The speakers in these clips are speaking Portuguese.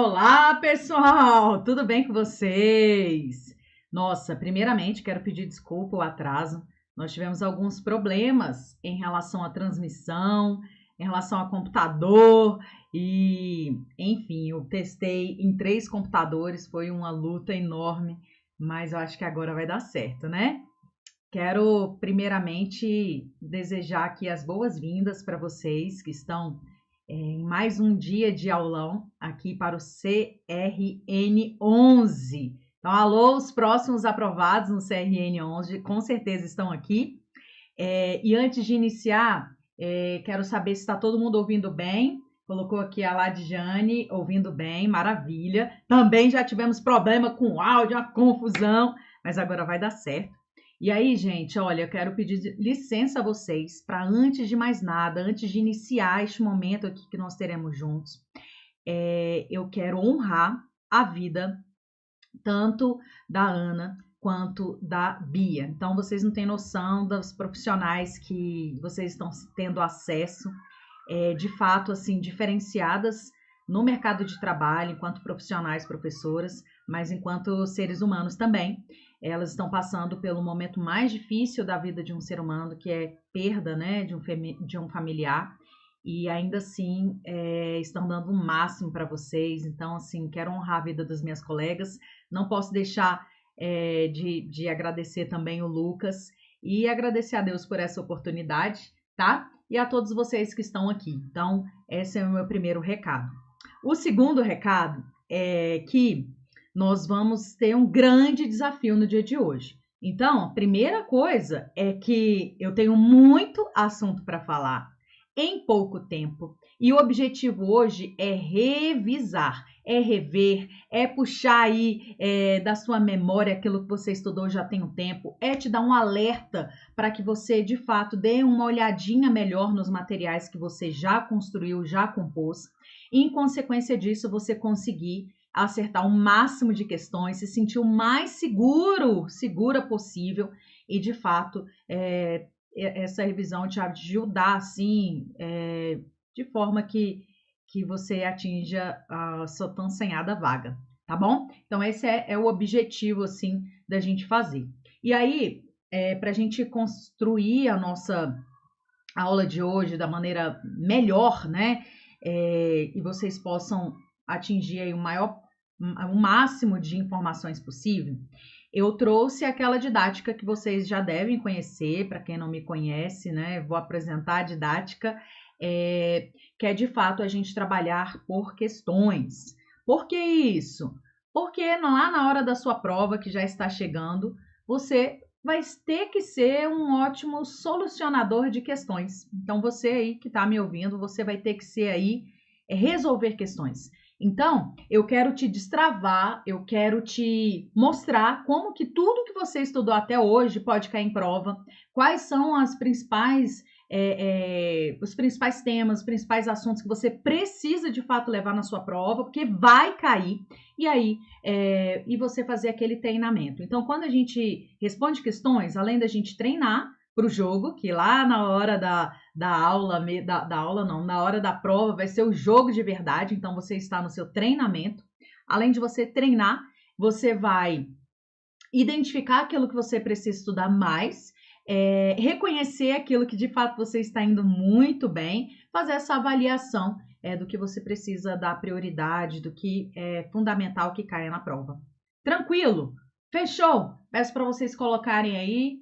Olá, pessoal! Tudo bem com vocês? Nossa, primeiramente quero pedir desculpa o atraso. Nós tivemos alguns problemas em relação à transmissão, em relação ao computador e, enfim, eu testei em 3 computadores, foi uma luta enorme, mas eu acho que agora vai dar certo, né? Quero primeiramente desejar aqui as boas-vindas para vocês que estão em mais um dia de aulão aqui para o CRN 11. Então, alô, os próximos aprovados no CRN 11, com certeza estão aqui. E antes de iniciar, quero saber se está todo mundo ouvindo bem. Colocou aqui a Ladjane, ouvindo bem, maravilha. Também já tivemos problema com o áudio, uma confusão, mas agora vai dar certo. E aí, gente, olha, eu quero pedir licença a vocês para, antes de mais nada, antes de iniciar este momento aqui que nós teremos juntos, eu quero honrar a vida tanto da Ana quanto da Bia. Então, vocês não têm noção dos profissionais que vocês estão tendo acesso, de fato, assim, diferenciadas no mercado de trabalho, enquanto profissionais, professoras, mas enquanto seres humanos também. Elas estão passando pelo momento mais difícil da vida de um ser humano, que é perda, né, de um familiar, e ainda assim estão dando o máximo para vocês. Então, assim, quero honrar a vida das minhas colegas, não posso deixar de agradecer também o Lucas e agradecer a Deus por essa oportunidade, tá? E a todos vocês que estão aqui. Então, esse é o meu primeiro recado. O segundo recado é que nós vamos ter um grande desafio no dia de hoje. Então, a primeira coisa é que eu tenho muito assunto para falar em pouco tempo. E o objetivo hoje é revisar, é rever, é puxar aí da sua memória aquilo que você estudou já tem um tempo, é te dar um alerta para que você, de fato, dê uma olhadinha melhor nos materiais que você já construiu, já compôs. E, em consequência disso, você conseguir acertar o máximo de questões, se sentir o mais segura possível e, de fato, essa revisão te ajudar, assim, de forma que você atinja a sua tão sonhada vaga, tá bom? Então, esse é o objetivo, assim, da gente fazer. E aí, para a gente construir a nossa aula de hoje da maneira melhor, né? E vocês possam atingir aí o máximo de informações possível, eu trouxe aquela didática que vocês já devem conhecer. Para quem não me conhece, né? Vou apresentar a didática, que é de fato a gente trabalhar por questões. Por que isso? Porque lá na hora da sua prova, que já está chegando, você vai ter que ser um ótimo solucionador de questões. Então, você aí que está me ouvindo, você vai ter que ser aí resolver questões. Então, eu quero te destravar, eu quero te mostrar como que tudo que você estudou até hoje pode cair em prova, quais são os principais temas, os principais assuntos que você precisa de fato levar na sua prova, porque vai cair, e aí, e você fazer aquele treinamento. Então, quando a gente responde questões, além da gente treinar para o jogo, que lá na hora da aula, na hora da prova vai ser o jogo de verdade, então você está no seu treinamento. Além de você treinar, você vai identificar aquilo que você precisa estudar mais, reconhecer aquilo que de fato você está indo muito bem, fazer essa avaliação do que você precisa dar prioridade, do que é fundamental que caia na prova. Tranquilo? Fechou? Peço para vocês colocarem aí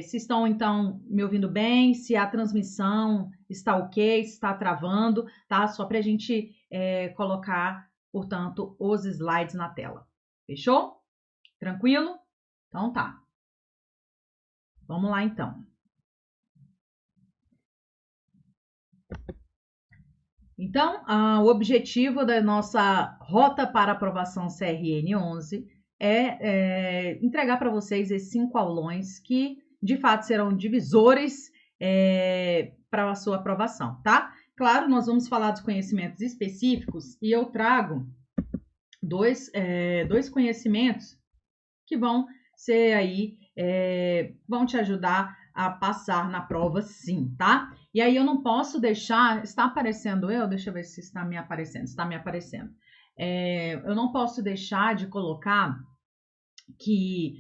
se estão, então, me ouvindo bem, se a transmissão está ok, se está travando, tá? Só para a gente colocar, portanto, os slides na tela. Fechou? Tranquilo? Então tá. Vamos lá, então. Então, o objetivo da nossa Rota para Aprovação CRN 11 é entregar para vocês esses 5 aulões que, de fato, serão divisores para a sua aprovação, tá? Claro, nós vamos falar dos conhecimentos específicos e eu trago dois conhecimentos que vão ser aí, vão te ajudar a passar na prova, sim, tá? E aí eu não posso deixar, está aparecendo eu? Deixa eu ver se está me aparecendo. Está me aparecendo. Eu não posso deixar de colocar que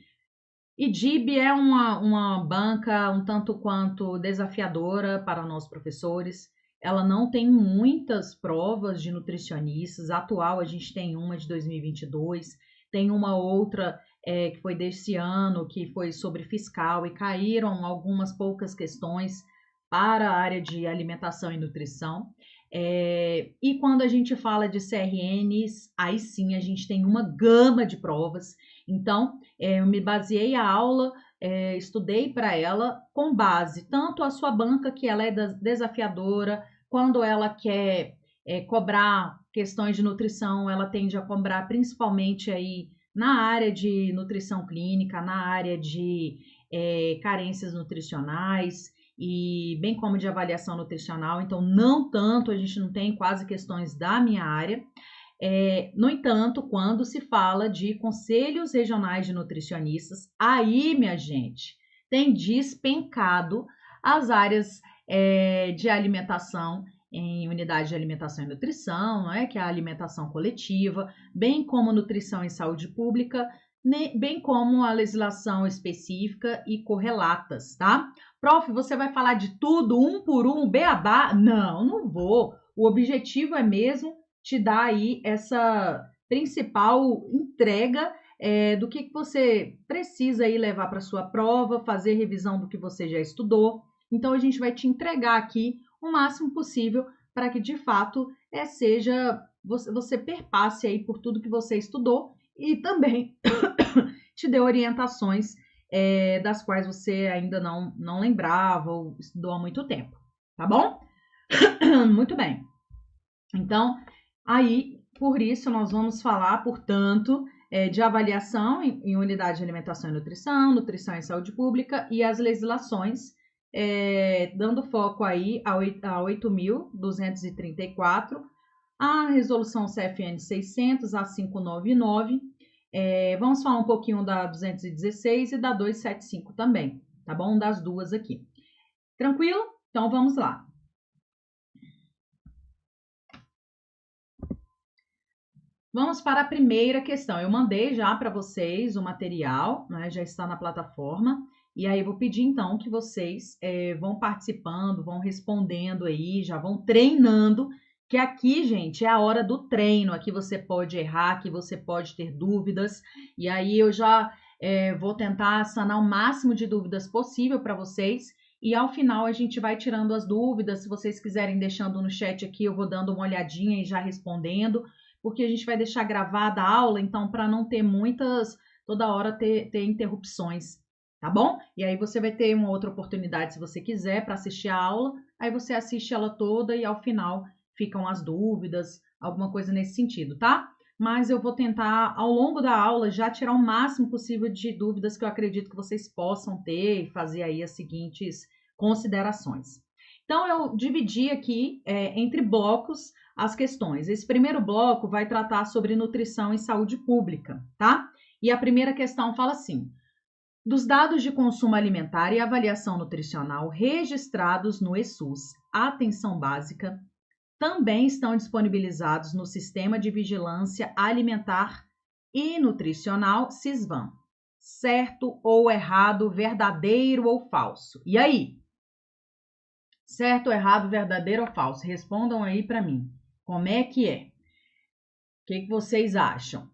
IDIB é uma banca um tanto quanto desafiadora para nós professores. Ela não tem muitas provas de nutricionistas. A atual, a gente tem uma de 2022, tem uma outra que foi desse ano, que foi sobre fiscal, e caíram algumas poucas questões para a área de alimentação e nutrição. E quando a gente fala de CRNs, aí sim a gente tem uma gama de provas. Então, eu me baseei a aula, estudei para ela com base tanto a sua banca, que ela é desafiadora, quando ela quer cobrar questões de nutrição, ela tende a cobrar principalmente aí na área de nutrição clínica, na área de carências nutricionais e bem como de avaliação nutricional. Então, não tanto, a gente não tem quase questões da minha área. No entanto, quando se fala de conselhos regionais de nutricionistas, aí, minha gente, tem despencado as áreas de alimentação em unidade de alimentação e nutrição, que é a alimentação coletiva, bem como nutrição em saúde pública, bem como a legislação específica e correlatas, tá? Prof, você vai falar de tudo, um por um, beabá? Não, não vou. O objetivo é mesmo te dar aí essa principal entrega do que você precisa aí levar para sua prova, fazer revisão do que você já estudou. Então, a gente vai te entregar aqui o máximo possível para que, de fato, você perpasse aí por tudo que você estudou e também te dê orientações das quais você ainda não lembrava ou estudou há muito tempo, tá bom? Muito bem. Então, aí, por isso, nós vamos falar, portanto, de avaliação em unidade de alimentação e nutrição, nutrição e saúde pública e as legislações, dando foco aí a 8.234, a resolução CFN 600, a 599, vamos falar um pouquinho da 216 e da 275 também, tá bom? Das duas aqui. Tranquilo? Então, vamos lá. Vamos para a primeira questão. Eu mandei já para vocês o material, né? Já está na plataforma. E aí, eu vou pedir, então, que vocês vão participando, vão respondendo aí, já vão treinando, que aqui, gente, é a hora do treino. Aqui você pode errar, aqui você pode ter dúvidas. E aí, eu já vou tentar sanar o máximo de dúvidas possível para vocês. E ao final, a gente vai tirando as dúvidas. Se vocês quiserem deixando no chat aqui, eu vou dando uma olhadinha e já respondendo, porque a gente vai deixar gravada a aula, então, para não ter toda hora ter interrupções, tá bom? E aí você vai ter uma outra oportunidade, se você quiser, para assistir a aula, aí você assiste ela toda e ao final ficam as dúvidas, alguma coisa nesse sentido, tá? Mas eu vou tentar, ao longo da aula, já tirar o máximo possível de dúvidas que eu acredito que vocês possam ter e fazer aí as seguintes considerações. Então, eu dividi aqui entre blocos as questões. Esse primeiro bloco vai tratar sobre nutrição e saúde pública, tá? E a primeira questão fala assim: dos dados de consumo alimentar e avaliação nutricional registrados no ESUS, atenção básica, também estão disponibilizados no Sistema de Vigilância Alimentar e Nutricional, SISVAN. Certo ou errado, verdadeiro ou falso? E aí? Certo ou errado, verdadeiro ou falso? Respondam aí para mim. Como é que é? O que vocês acham?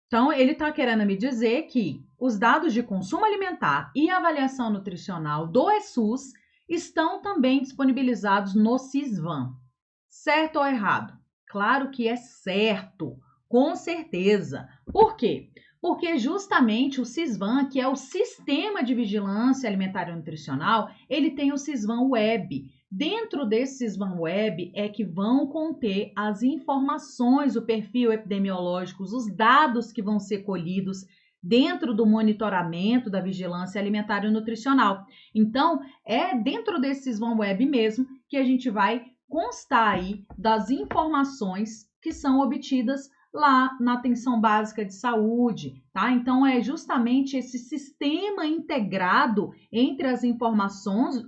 Então, ele está querendo me dizer que os dados de consumo alimentar e avaliação nutricional do ESUS estão também disponibilizados no SISVAN. Certo ou errado? Claro que é certo, com certeza. Por quê? Porque justamente o SISVAN, que é o Sistema de Vigilância Alimentar e Nutricional, ele tem o SISVAN Web. Dentro desse SISVAN Web é que vão conter as informações, o perfil epidemiológico, os dados que vão ser colhidos dentro do monitoramento da vigilância alimentar e nutricional. Então, é dentro desse SISVAN Web mesmo que a gente vai constar aí das informações que são obtidas lá na atenção básica de saúde, tá? Então, é justamente esse sistema integrado entre as informações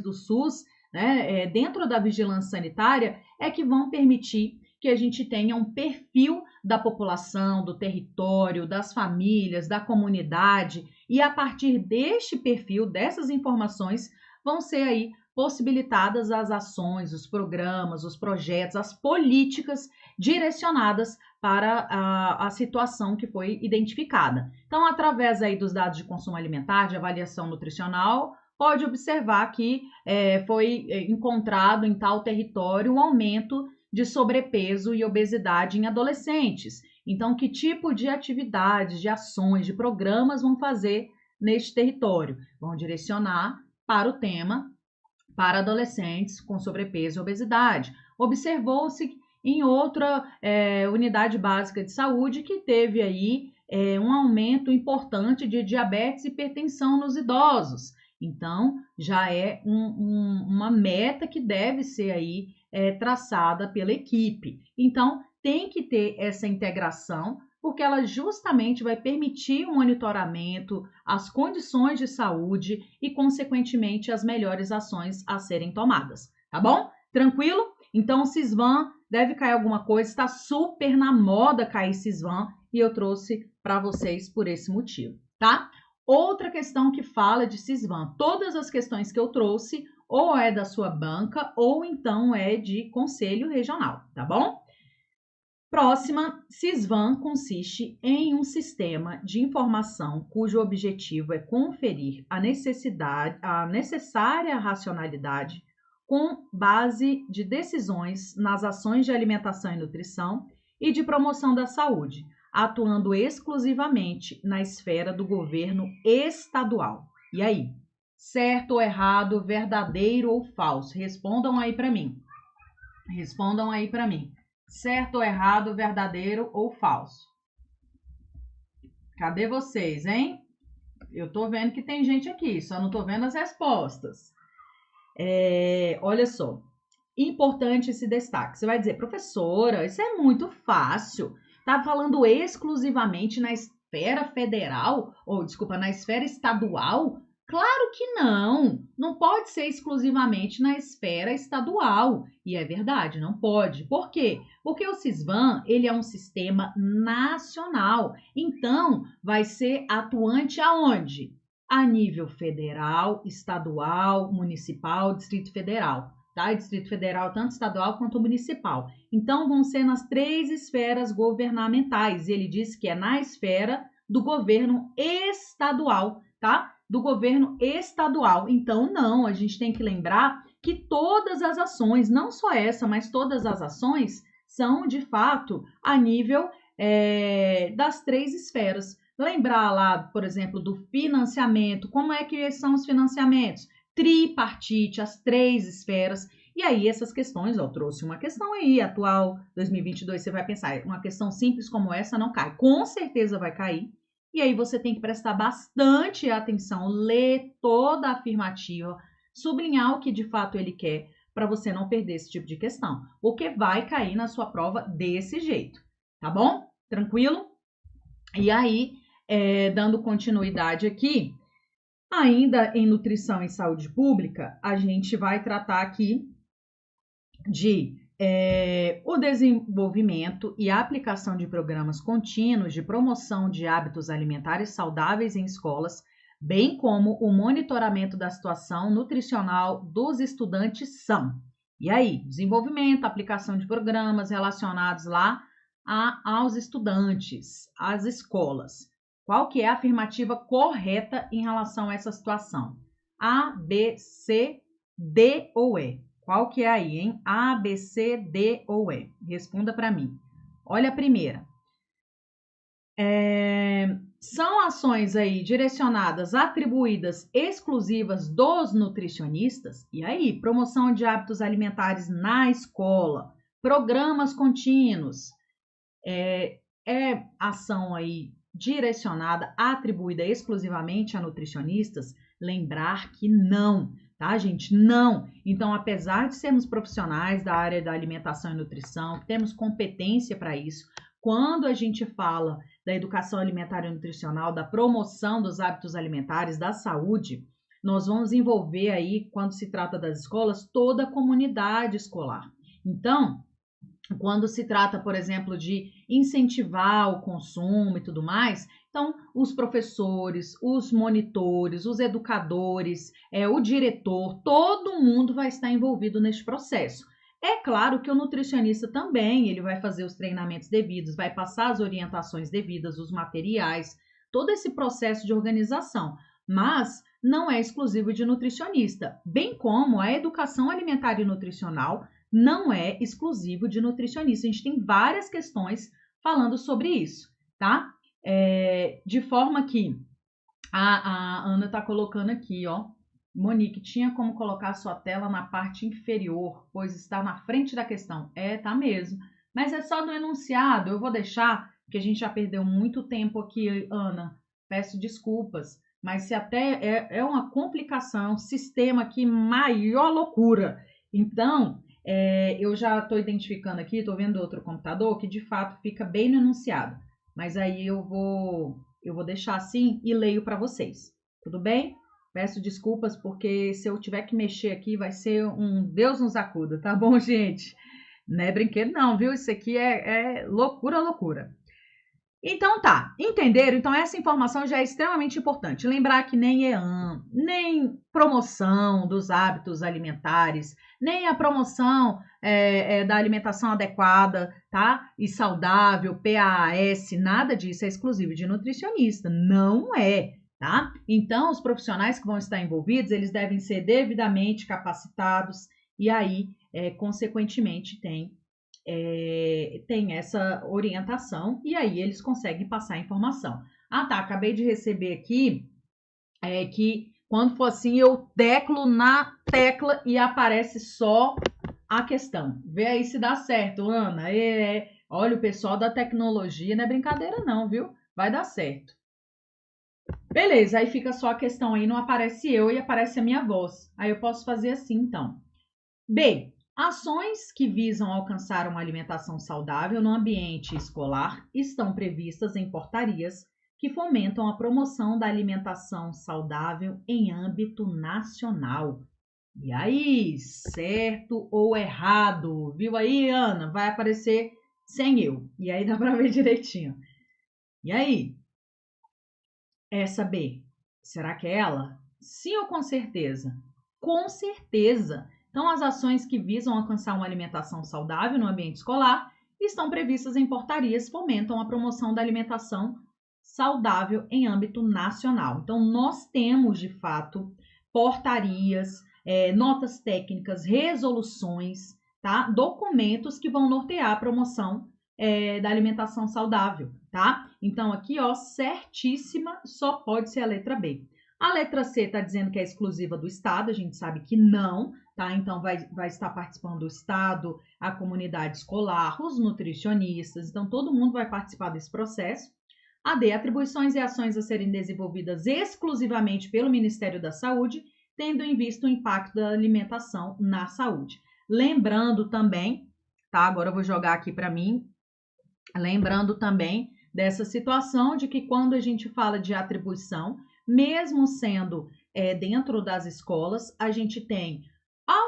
do SUS, né, dentro da vigilância sanitária, é que vão permitir que a gente tenha um perfil da população, do território, das famílias, da comunidade, e a partir deste perfil, dessas informações, vão ser aí possibilitadas as ações, os programas, os projetos, as políticas direcionadas para a situação que foi identificada. Então, através aí dos dados de consumo alimentar, de avaliação nutricional, pode observar que foi encontrado em tal território um aumento de sobrepeso e obesidade em adolescentes. Então, que tipo de atividades, de ações, de programas vão fazer neste território? Vão direcionar para o tema para adolescentes com sobrepeso e obesidade. Observou-se em outra unidade básica de saúde que teve aí um aumento importante de diabetes e hipertensão nos idosos. Então, já é uma meta que deve ser aí traçada pela equipe. Então, tem que ter essa integração, porque ela justamente vai permitir o monitoramento, as condições de saúde e, consequentemente, as melhores ações a serem tomadas. Tá bom? Tranquilo? Então, o Sisvan deve cair alguma coisa, está super na moda cair Sisvan e eu trouxe para vocês por esse motivo, tá? Outra questão que fala de Sisvan, todas as questões que eu trouxe ou é da sua banca ou então é de conselho regional, tá bom? Próxima, Sisvan consiste em um sistema de informação cujo objetivo é conferir a necessária racionalidade com base de decisões nas ações de alimentação e nutrição e de promoção da saúde, atuando exclusivamente na esfera do governo estadual. E aí? Certo ou errado, verdadeiro ou falso? Respondam aí para mim. Respondam aí para mim. Certo ou errado, verdadeiro ou falso? Cadê vocês, hein? Eu tô vendo que tem gente aqui, só não tô vendo as respostas. Olha só, importante esse destaque. Você vai dizer, professora, isso é muito fácil. Tá falando exclusivamente na esfera federal, ou desculpa, na esfera estadual? Claro que não. Não pode ser exclusivamente na esfera estadual. E é verdade, não pode. Por quê? Porque o Sisvan, ele é um sistema nacional. Então, vai ser atuante aonde? A nível federal, estadual, municipal, Distrito Federal, tá? Distrito Federal, tanto estadual quanto municipal. Então, vão ser nas 3 esferas governamentais. E ele diz que é na esfera do governo estadual, tá? Do governo estadual. Então, não, a gente tem que lembrar que todas as ações, não só essa, mas todas as ações, são, de fato, a nível das 3 esferas. Lembrar lá, por exemplo, do financiamento, como é que são os financiamentos? Tripartite, as 3 esferas. E aí, essas questões, eu trouxe uma questão aí, atual 2022, você vai pensar, uma questão simples como essa não cai. Com certeza vai cair. E aí você tem que prestar bastante atenção, ler toda a afirmativa, sublinhar o que de fato ele quer, para você não perder esse tipo de questão, porque vai cair na sua prova desse jeito, tá bom? Tranquilo? E aí, dando continuidade aqui, ainda em nutrição e saúde pública, a gente vai tratar aqui de o desenvolvimento e a aplicação de programas contínuos de promoção de hábitos alimentares saudáveis em escolas, bem como o monitoramento da situação nutricional dos estudantes são. E aí, desenvolvimento, aplicação de programas relacionados lá aos estudantes, às escolas. Qual que é a afirmativa correta em relação a essa situação? A, B, C, D ou E? Qual que é aí, hein? A, B, C, D ou E? Responda para mim. Olha a primeira. São ações aí direcionadas, atribuídas, exclusivas dos nutricionistas? E aí, promoção de hábitos alimentares na escola, programas contínuos, ação aí direcionada, atribuída exclusivamente a nutricionistas? Lembrar que não, tá, gente? Não. Então, apesar de sermos profissionais da área da alimentação e nutrição, temos competência para isso, quando a gente fala da educação alimentar e nutricional, da promoção dos hábitos alimentares, da saúde, nós vamos envolver aí, quando se trata das escolas, toda a comunidade escolar. Então, quando se trata, por exemplo, de incentivar o consumo e tudo mais, então os professores, os monitores, os educadores, o diretor, todo mundo vai estar envolvido neste processo. É claro que o nutricionista também, ele vai fazer os treinamentos devidos, vai passar as orientações devidas, os materiais, todo esse processo de organização, mas não é exclusivo de nutricionista, bem como a educação alimentar e nutricional não é exclusivo de nutricionista. A gente tem várias questões falando sobre isso, tá? De forma que a Ana está colocando aqui, ó. Monique, tinha como colocar a sua tela na parte inferior, pois está na frente da questão. Tá mesmo. Mas é só no enunciado. Eu vou deixar, porque a gente já perdeu muito tempo aqui, Ana. Peço desculpas. Mas se até é uma complicação, é um sistema aqui maior loucura. Então, eu já estou identificando aqui, estou vendo outro computador que de fato fica bem no enunciado. Mas aí eu vou deixar assim e leio para vocês. Tudo bem? Peço desculpas porque se eu tiver que mexer aqui vai ser um Deus nos acuda, tá bom, gente? Não é brinquedo não, viu? Isso aqui é loucura, loucura. Então tá, entenderam? Então essa informação já é extremamente importante. Lembrar que nem EAN, nem promoção dos hábitos alimentares, nem a promoção da alimentação adequada, tá? E saudável, PAS, nada disso é exclusivo de nutricionista. Não é, tá? Então os profissionais que vão estar envolvidos, eles devem ser devidamente capacitados e aí, consequentemente, tem essa orientação e aí eles conseguem passar a informação. Ah, tá, acabei de receber aqui que quando for assim eu teclo na tecla e aparece só a questão. Vê aí se dá certo, Ana. Olha, o pessoal da tecnologia não é brincadeira não, viu? Vai dar certo. Beleza, aí fica só a questão aí, não aparece eu e aparece a minha voz. Aí eu posso fazer assim, então. B. Ações que visam alcançar uma alimentação saudável no ambiente escolar estão previstas em portarias que fomentam a promoção da alimentação saudável em âmbito nacional. E aí, certo ou errado? Viu aí, Ana? Vai aparecer sem eu. E aí dá para ver direitinho. E aí? Essa B, será que é ela? Sim ou com certeza? Com certeza! Então, as ações que visam alcançar uma alimentação saudável no ambiente escolar estão previstas em portarias que fomentam a promoção da alimentação saudável em âmbito nacional. Então, nós temos, de fato, portarias, notas técnicas, resoluções, tá? Documentos que vão nortear a promoção da alimentação saudável, tá? Então, aqui, ó, certíssima, só pode ser a letra B. A letra C está dizendo que é exclusiva do Estado, a gente sabe que não, tá? Então, vai estar participando do Estado, a comunidade escolar, os nutricionistas, então todo mundo vai participar desse processo. A D, atribuições e ações a serem desenvolvidas exclusivamente pelo Ministério da Saúde, tendo em vista o impacto da alimentação na saúde. Lembrando também, tá? Agora eu vou jogar aqui para mim, lembrando também dessa situação de que quando a gente fala de atribuição, mesmo sendo dentro das escolas, a gente tem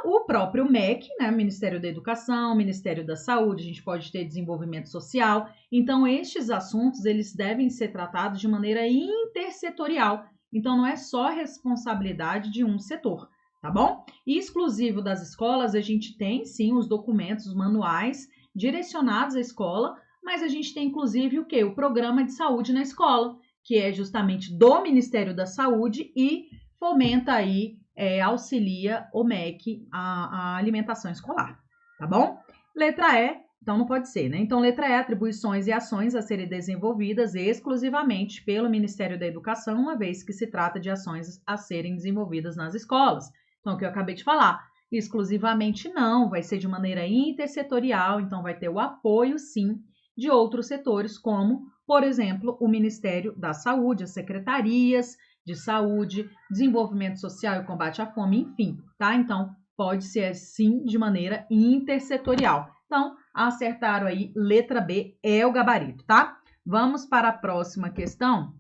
o próprio MEC, né, Ministério da Educação, Ministério da Saúde, a gente pode ter desenvolvimento social. Então, estes assuntos, eles devem ser tratados de maneira intersetorial. Então, não é só responsabilidade de um setor, tá bom? E exclusivo das escolas, a gente tem, sim, os documentos, os manuais direcionados à escola, mas a gente tem, inclusive, o quê? O programa de saúde na escola, que é justamente do Ministério da Saúde e fomenta aí, auxilia o MEC a alimentação escolar, tá bom? Letra E, então não pode ser, né? Então, letra E, atribuições e ações a serem desenvolvidas exclusivamente pelo Ministério da Educação, uma vez que se trata de ações a serem desenvolvidas nas escolas. Então, o que eu acabei de falar, exclusivamente não, vai ser de maneira intersetorial, então vai ter o apoio, sim, de outros setores, como, por exemplo, o Ministério da Saúde, as secretarias de saúde, desenvolvimento social e combate à fome, enfim, tá? Então, pode ser assim de maneira intersetorial. Então, acertaram aí, letra B é o gabarito, tá? Vamos para a próxima questão.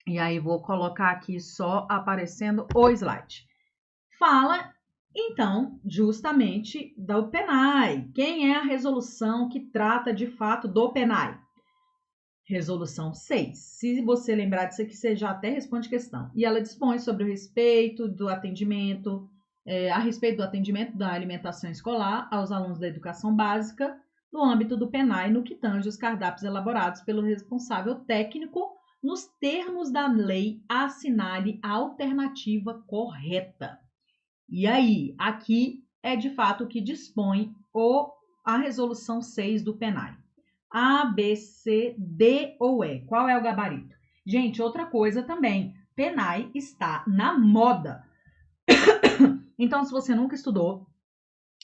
E aí, vou colocar aqui só aparecendo o slide. Fala Então, justamente do PNAE. Quem é a resolução que trata de fato do PNAE? Resolução 6. Se você lembrar disso aqui, você já até responde questão. E ela dispõe sobre o respeito do atendimento, a respeito do atendimento da alimentação escolar aos alunos da educação básica no âmbito do PNAE, no que tange os cardápios elaborados pelo responsável técnico nos termos da lei, assinale a alternativa correta. E aí, aqui é de fato o que dispõe a resolução 6 do PNAE. A, B, C, D ou E. Qual é o gabarito? Gente, outra coisa também. PNAE está na moda. Então, se você nunca estudou,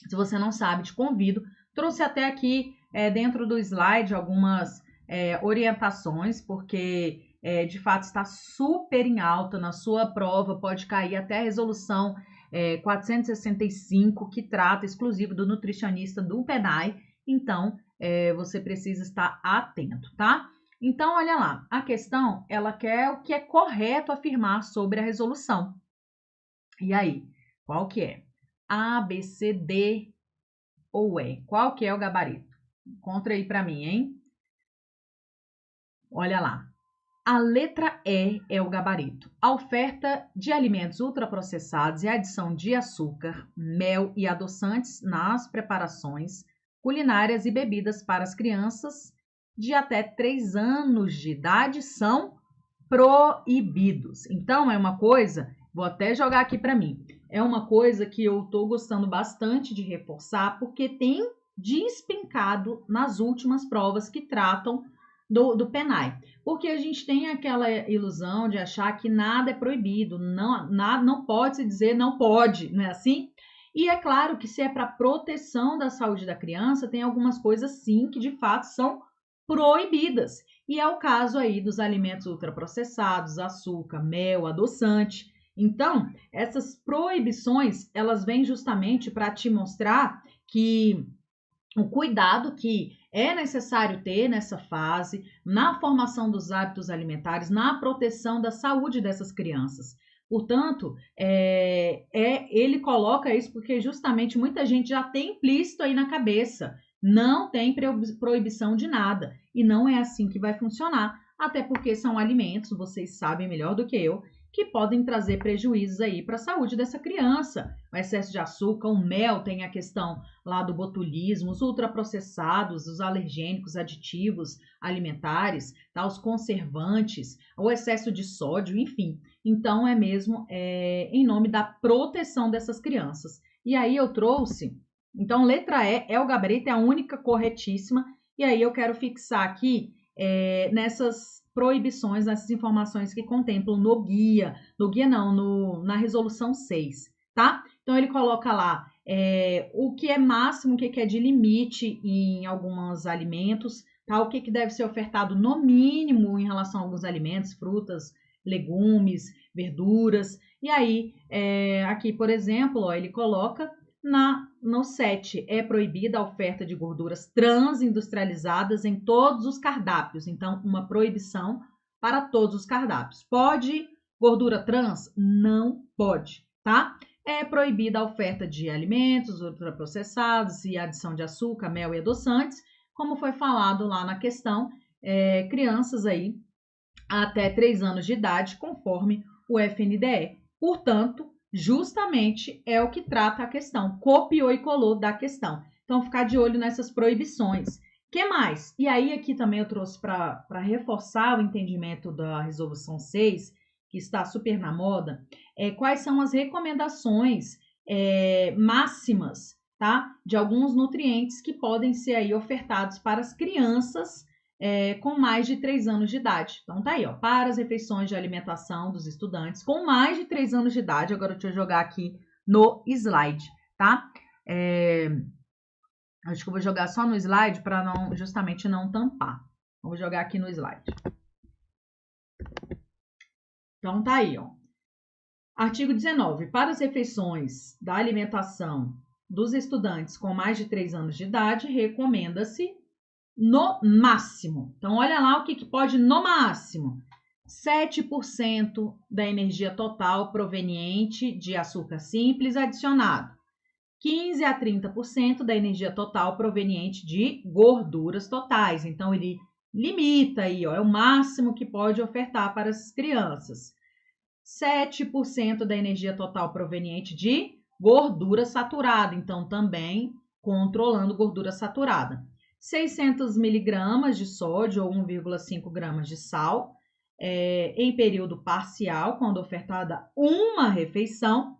se você não sabe, te convido. Trouxe até aqui dentro do slide algumas orientações, porque de fato está super em alta na sua prova. Pode cair até a resolução 465, que trata exclusivo do nutricionista do PNAE. Então, você precisa estar atento, tá? Então, olha lá, a questão, ela quer o que é correto afirmar sobre a resolução. E aí, qual que é? A, B, C, D ou E? Qual que é o gabarito? Encontra aí para mim, hein? Olha lá. A letra E é o gabarito. A oferta de alimentos ultraprocessados e a adição de açúcar, mel e adoçantes nas preparações culinárias e bebidas para as crianças de até 3 anos de idade são proibidos. Então, é uma coisa, vou até jogar aqui para mim, é uma coisa que eu estou gostando bastante de reforçar, porque tem despencado nas últimas provas que tratam do PNAE. Porque a gente tem aquela ilusão de achar que nada é proibido, não pode se dizer não pode, não é assim? E é claro que se é para proteção da saúde da criança, tem algumas coisas sim que de fato são proibidas. E é o caso aí dos alimentos ultraprocessados, açúcar, mel, adoçante. Então, essas proibições, elas vêm justamente para te mostrar que o cuidado que é necessário ter nessa fase, na formação dos hábitos alimentares, na proteção da saúde dessas crianças. Portanto, ele coloca isso porque justamente muita gente já tem implícito aí na cabeça, não tem proibição de nada, e não é assim que vai funcionar, até porque são alimentos, vocês sabem melhor do que eu, que podem trazer prejuízos aí para a saúde dessa criança. O excesso de açúcar, o mel tem a questão lá do botulismo, os ultraprocessados, os alergênicos, aditivos alimentares, tá? Os conservantes, o excesso de sódio, enfim. Então, é mesmo em nome da proteção dessas crianças. E aí eu trouxe, então, letra E é o gabarito, é a única corretíssima, e aí eu quero fixar aqui nessas proibições, nessas informações que contemplam no guia não, na resolução 6, tá? Então, ele coloca lá o que é máximo, o que é de limite em alguns alimentos, tá? O que deve ser ofertado no mínimo em relação a alguns alimentos, frutas, legumes, verduras. E aí, aqui, por exemplo, ó, ele coloca no 7, é proibida a oferta de gorduras transindustrializadas em todos os cardápios. Então, uma proibição para todos os cardápios. Pode gordura trans? Não pode, tá? É proibida a oferta de alimentos ultraprocessados e adição de açúcar, mel e adoçantes, como foi falado lá na questão, crianças aí até 3 anos de idade, conforme o FNDE. Portanto, justamente é o que trata a questão, copiou e colou da questão. Então, ficar de olho nessas proibições. Que mais? E aí, aqui também eu trouxe para reforçar o entendimento da resolução 6, que está super na moda, quais são as recomendações máximas, tá? De alguns nutrientes que podem ser aí ofertados para as crianças com mais de 3 anos de idade. Então tá aí, ó, para as refeições de alimentação dos estudantes com mais de 3 anos de idade. Agora deixa eu jogar aqui no slide, tá? Acho que eu vou jogar só no slide para justamente não tampar. Vou jogar aqui no slide. Então tá aí, ó. Artigo 19. Para as refeições da alimentação dos estudantes com mais de 3 anos de idade, recomenda-se no máximo. Então, olha lá o que pode no máximo. 7% da energia total proveniente de açúcar simples adicionado. 15 a 30% da energia total proveniente de gorduras totais. Então, ele limita aí, ó, é o máximo que pode ofertar para as crianças. 7% da energia total proveniente de gordura saturada, então também controlando gordura saturada. 600 miligramas de sódio ou 1,5 gramas de sal em período parcial, quando ofertada uma refeição,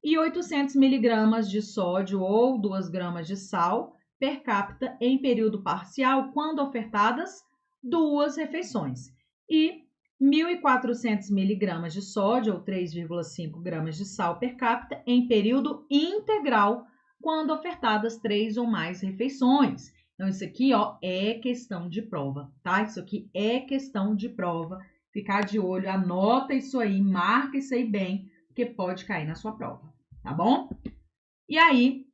e 800 miligramas de sódio ou 2 gramas de sal per capita em período parcial, quando ofertadas 2 refeições. E 1.400 miligramas de sódio ou 3,5 gramas de sal per capita em período integral, quando ofertadas 3 ou mais refeições. Então, isso aqui, ó, é questão de prova, tá? Isso aqui é questão de prova. Ficar de olho, anota isso aí, marca isso aí bem, porque pode cair na sua prova, tá bom? E aí,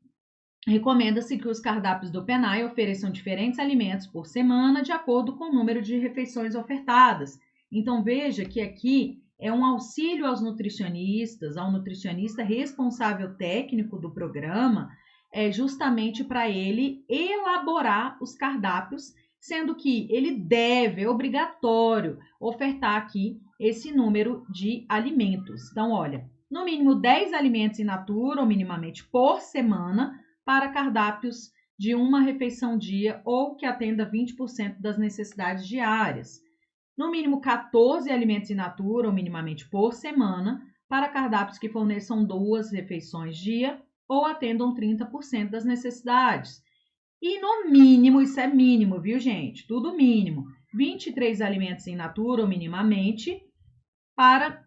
recomenda-se que os cardápios do PENAI ofereçam diferentes alimentos por semana, de acordo com o número de refeições ofertadas. Então, veja que aqui é um auxílio aos nutricionistas, ao nutricionista responsável técnico do programa, justamente para ele elaborar os cardápios, sendo que ele deve, é obrigatório, ofertar aqui esse número de alimentos. Então, olha, no mínimo 10 alimentos in natura ou minimamente por semana, para cardápios de uma refeição dia ou que atenda 20% das necessidades diárias. No mínimo 14 alimentos in natura ou minimamente por semana, para cardápios que forneçam 2 refeições dia ou atendam 30% das necessidades. E no mínimo, isso é mínimo, viu, gente? Tudo mínimo. 23 alimentos in natura ou minimamente para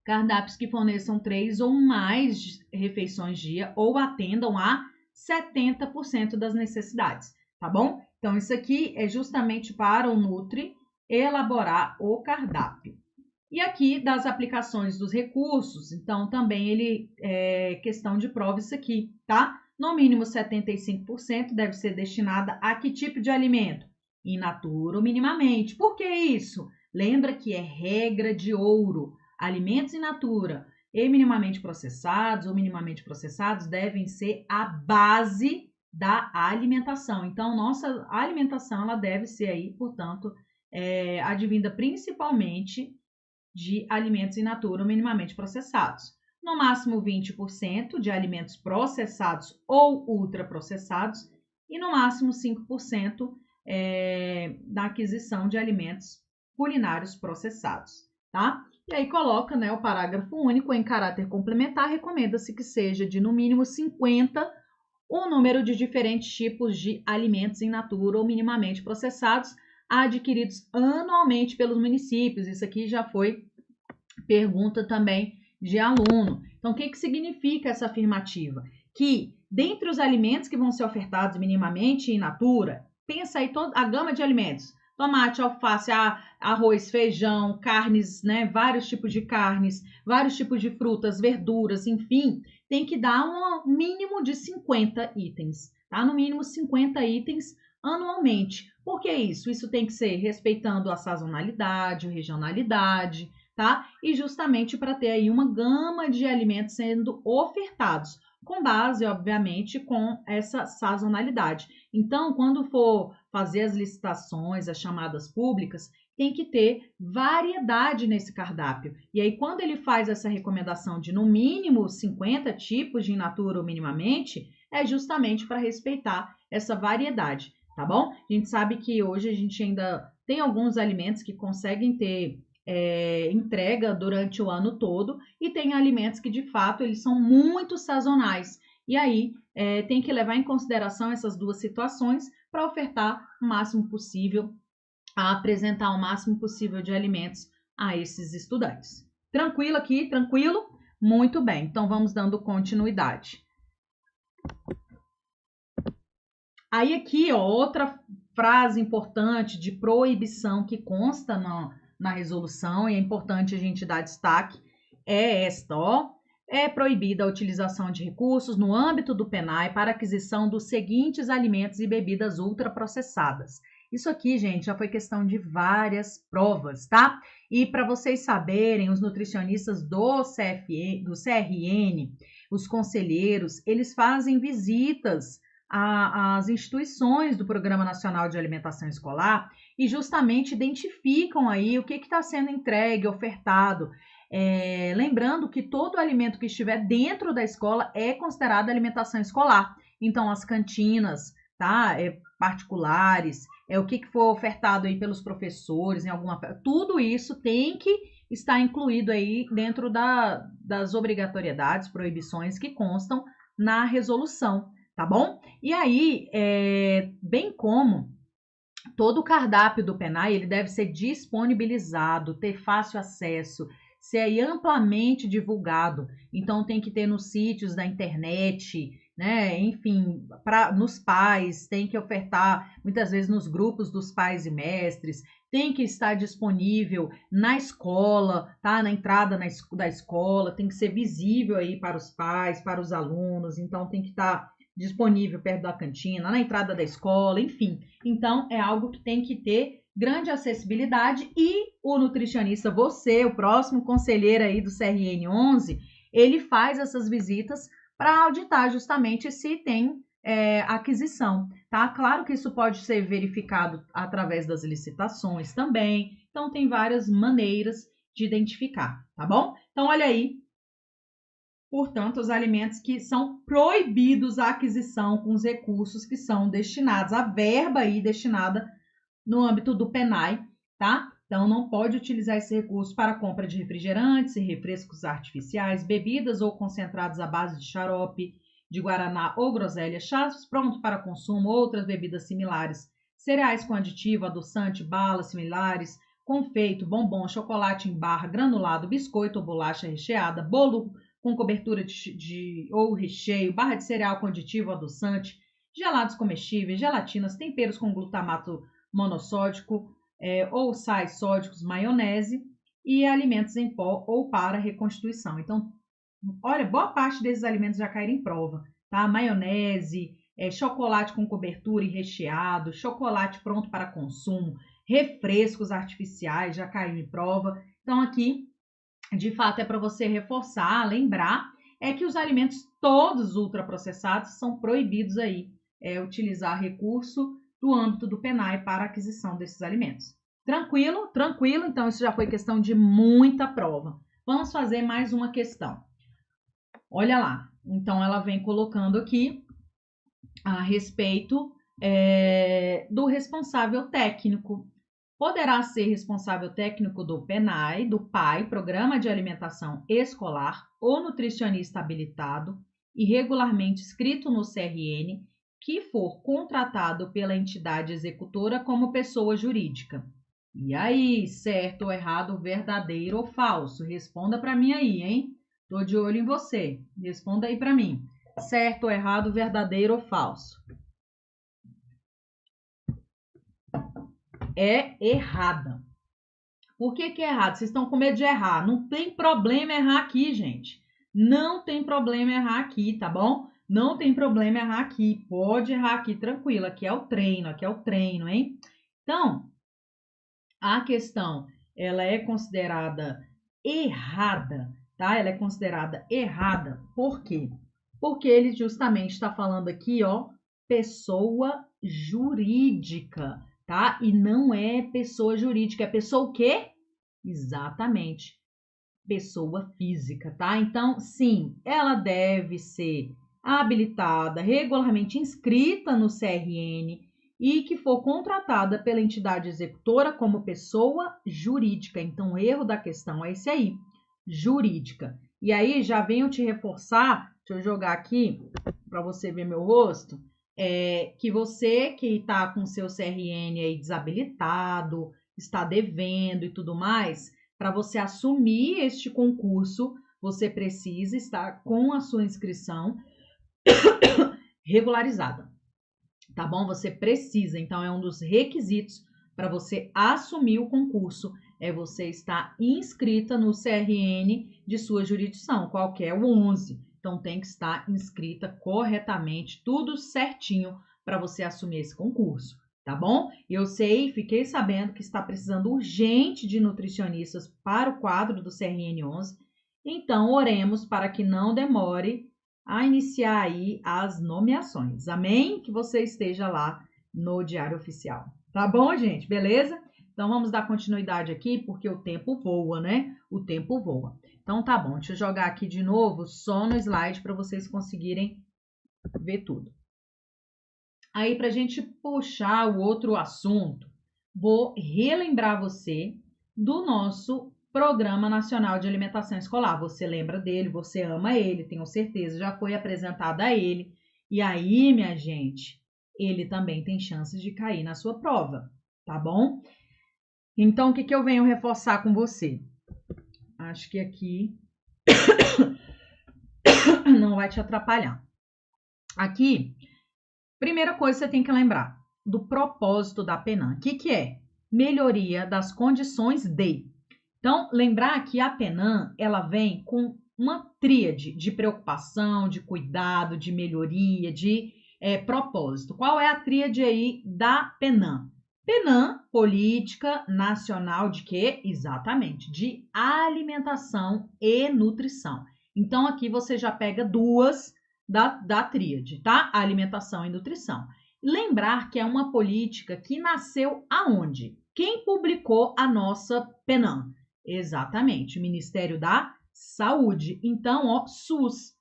cardápios que forneçam 3 ou mais refeições dia ou atendam a 70% das necessidades, tá bom? Então, isso aqui é justamente para o Nutri elaborar o cardápio. E aqui, das aplicações dos recursos, então, também ele é questão de prova isso aqui, tá? No mínimo 75% deve ser destinada a que tipo de alimento? In natura ou minimamente. Por que isso? Lembra que é regra de ouro. Alimentos in natura e minimamente processados ou minimamente processados devem ser a base da alimentação. Então, nossa alimentação ela deve ser aí, portanto, advinda principalmente de alimentos in natura ou minimamente processados. No máximo 20% de alimentos processados ou ultraprocessados e no máximo 5% da aquisição de alimentos culinários processados, tá? E aí coloca, né, o parágrafo único em caráter complementar, recomenda-se que seja de no mínimo 50 o número de diferentes tipos de alimentos in natura ou minimamente processados adquiridos anualmente pelos municípios. Isso aqui já foi pergunta também de aluno. Então, o que significa essa afirmativa? Que dentre os alimentos que vão ser ofertados minimamente in natura, pensa aí toda a gama de alimentos: tomate, alface, arroz, feijão, carnes, né? Vários tipos de carnes, vários tipos de frutas, verduras, enfim, tem que dar um mínimo de 50 itens, tá? No mínimo 50 itens anualmente. Por que isso? Isso tem que ser respeitando a sazonalidade, a regionalidade, tá? E justamente para ter aí uma gama de alimentos sendo ofertados, com base, obviamente, com essa sazonalidade. Então, quando for fazer as licitações, as chamadas públicas, tem que ter variedade nesse cardápio. E aí, quando ele faz essa recomendação de no mínimo 50 tipos de in natura ou minimamente, é justamente para respeitar essa variedade, tá bom? A gente sabe que hoje a gente ainda tem alguns alimentos que conseguem ter entrega durante o ano todo e tem alimentos que de fato eles são muito sazonais e aí tem que levar em consideração essas duas situações para ofertar o máximo possível, a apresentar o máximo possível de alimentos a esses estudantes. Tranquilo aqui? Tranquilo? Muito bem, então vamos dando continuidade. Aí aqui, ó, outra frase importante de proibição que consta na resolução, e é importante a gente dar destaque, é esta, ó. É proibida a utilização de recursos no âmbito do PENAI para aquisição dos seguintes alimentos e bebidas ultraprocessadas. Isso aqui, gente, já foi questão de várias provas, tá? E para vocês saberem, os nutricionistas do CRN os conselheiros, eles fazem visitas às instituições do Programa Nacional de Alimentação Escolar e justamente identificam aí o que está sendo entregue, ofertado. Lembrando que todo alimento que estiver dentro da escola é considerado alimentação escolar. Então, as cantinas, tá? Particulares, o que for ofertado aí pelos professores, tudo isso tem que estar incluído aí dentro das obrigatoriedades, proibições que constam na resolução, tá bom? E aí, bem como todo o cardápio do PENAI, ele deve ser disponibilizado, ter fácil acesso, ser aí amplamente divulgado. Então, tem que ter nos sítios da internet, né? Enfim, nos pais, tem que ofertar, muitas vezes, nos grupos dos pais e mestres, tem que estar disponível na escola, tá? Na entrada da escola, tem que ser visível aí para os pais, para os alunos, então tem que estar disponível perto da cantina, na entrada da escola, enfim. Então, é algo que tem que ter grande acessibilidade e o nutricionista, você, o próximo conselheiro aí do CRN 11, ele faz essas visitas para auditar justamente se tem aquisição, tá? Claro que isso pode ser verificado através das licitações também, então tem várias maneiras de identificar, tá bom? Então, olha aí, portanto, os alimentos que são proibidos à aquisição com os recursos que são destinados, a verba aí destinada no âmbito do PENAI, tá? Então, não pode utilizar esse recurso para compra de refrigerantes e refrescos artificiais, bebidas ou concentrados à base de xarope, de guaraná ou groselha, chás prontos para consumo, outras bebidas similares, cereais com aditivo, adoçante, balas similares, confeito, bombom, chocolate em barra, granulado, biscoito ou bolacha recheada, bolo com cobertura ou recheio, barra de cereal com aditivo, adoçante, gelados comestíveis, gelatinas, temperos com glutamato monossódico ou sais sódicos, maionese e alimentos em pó ou para reconstituição. Então, olha, boa parte desses alimentos já caíram em prova, tá? Maionese, chocolate com cobertura e recheado, chocolate pronto para consumo, refrescos artificiais já caíram em prova. Então, aqui, de fato, é para você reforçar, lembrar, que os alimentos todos ultraprocessados são proibidos aí, utilizar recurso do âmbito do PENAI para a aquisição desses alimentos. Tranquilo? Tranquilo, então isso já foi questão de muita prova. Vamos fazer mais uma questão. Olha lá, então ela vem colocando aqui a respeito do responsável técnico. Poderá ser responsável técnico do PENAI, do PAI, Programa de Alimentação Escolar, ou nutricionista habilitado e regularmente inscrito no CRN, que for contratado pela entidade executora como pessoa jurídica. E aí, certo ou errado, verdadeiro ou falso? Responda para mim aí, hein? Tô de olho em você. Responda aí para mim. Certo ou errado, verdadeiro ou falso? É errada. Por que é errado? Vocês estão com medo de errar. Não tem problema errar aqui, gente. Não tem problema errar aqui, tá bom? Não tem problema errar aqui. Pode errar aqui, tranquilo. Aqui é o treino, hein? Então, a questão, ela é considerada errada, tá? Ela é considerada errada. Por quê? Porque ele justamente está falando aqui, ó, pessoa jurídica, tá? E não é pessoa jurídica, é pessoa o quê? Exatamente, pessoa física, tá? Então, sim, ela deve ser habilitada, regularmente inscrita no CRN e que for contratada pela entidade executora como pessoa jurídica. Então, o erro da questão é esse aí, jurídica. E aí, já venho te reforçar, deixa eu jogar aqui para você ver meu rosto, que você que está com seu CRN aí desabilitado, está devendo e tudo mais, para você assumir este concurso, você precisa estar com a sua inscrição regularizada, tá bom? Você precisa, então é um dos requisitos para você assumir o concurso, é você estar inscrita no CRN de sua jurisdição, qualquer o 11. Então tem que estar inscrita corretamente, tudo certinho para você assumir esse concurso, tá bom? Eu sei, fiquei sabendo que está precisando urgente de nutricionistas para o quadro do CRN 11, então oremos para que não demore a iniciar aí as nomeações. Amém? Que você esteja lá no Diário Oficial. Tá bom, gente? Beleza? Então, vamos dar continuidade aqui, porque o tempo voa, né? O tempo voa. Então, tá bom. Deixa eu jogar aqui de novo, só no slide, para vocês conseguirem ver tudo. Aí, para a gente puxar o outro assunto, vou relembrar você do nosso Programa Nacional de Alimentação Escolar. Você lembra dele, você ama ele, tenho certeza, já foi apresentado a ele. E aí, minha gente, ele também tem chances de cair na sua prova, tá bom? Então, o que eu venho reforçar com você? Acho que aqui não vai te atrapalhar. Aqui, primeira coisa que você tem que lembrar do propósito da PENAM. O que é? Melhoria das condições de. Então, lembrar que a PENAM, ela vem com uma tríade de preocupação, de cuidado, de melhoria, de propósito. Qual é a tríade aí da PENAM? PENAM, Política Nacional de quê? Exatamente, de Alimentação e Nutrição. Então, aqui você já pega duas da tríade, tá? Alimentação e nutrição. Lembrar que é uma política que nasceu aonde? Quem publicou a nossa PENAM? Exatamente, o Ministério da Saúde. Então, ó, SUS,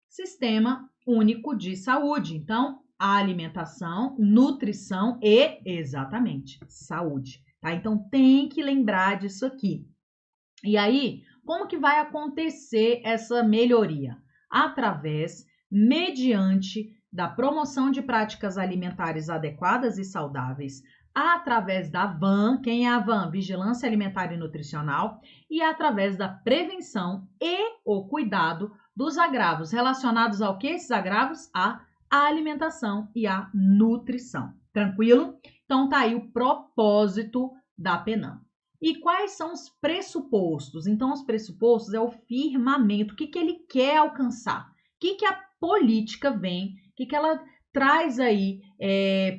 Sistema Único de Saúde. Então, alimentação, nutrição e, exatamente, saúde, tá? Então, tem que lembrar disso aqui. E aí, como que vai acontecer essa melhoria? Mediante da promoção de práticas alimentares adequadas e saudáveis, através da VAN, quem é a VAN? Vigilância Alimentar e Nutricional, e através da prevenção e o cuidado dos agravos relacionados ao que esses agravos? A alimentação e a nutrição. Tranquilo? Então tá aí o propósito da PENAM. E quais são os pressupostos? Então, os pressupostos é o firmamento, o que ele quer alcançar, o que a política vem, o que ela traz aí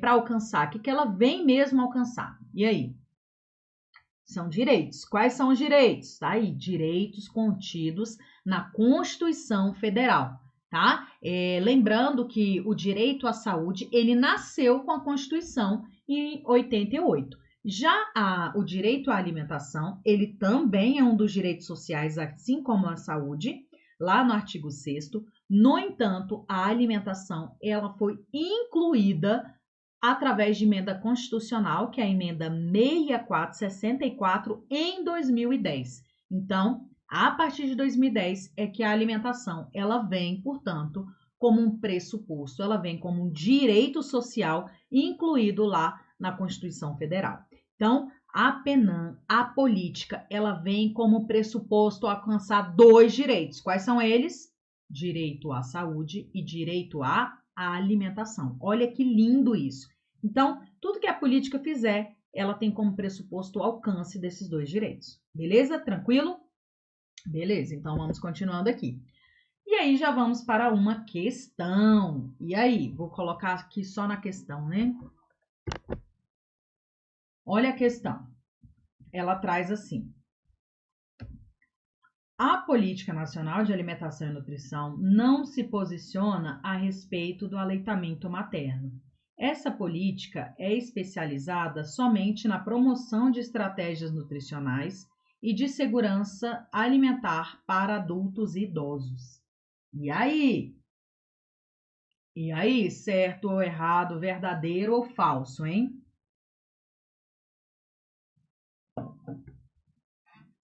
para alcançar, o que ela vem mesmo alcançar. E aí? São direitos. Quais são os direitos? Tá aí, direitos contidos na Constituição Federal, tá? Lembrando que o direito à saúde, ele nasceu com a Constituição em 88. Já o direito à alimentação, ele também é um dos direitos sociais, assim como a saúde, lá no artigo 6º. No entanto, a alimentação, ela foi incluída através de emenda constitucional, que é a emenda 6464, em 2010. Então, a partir de 2010 é que a alimentação, ela vem, portanto, como um pressuposto, ela vem como um direito social incluído lá na Constituição Federal. Então, a PENAM, a política, ela vem como pressuposto alcançar dois direitos. Quais são eles? Direito à saúde e direito à alimentação. Olha que lindo isso. Então, tudo que a política fizer, ela tem como pressuposto o alcance desses dois direitos. Beleza? Tranquilo? Beleza, então vamos continuando aqui. E aí já vamos para uma questão. E aí, vou colocar aqui só na questão, né? Olha a questão. Ela traz assim: a Política Nacional de Alimentação e Nutrição não se posiciona a respeito do aleitamento materno. Essa política é especializada somente na promoção de estratégias nutricionais e de segurança alimentar para adultos e idosos. E aí? E aí, certo ou errado, verdadeiro ou falso, hein?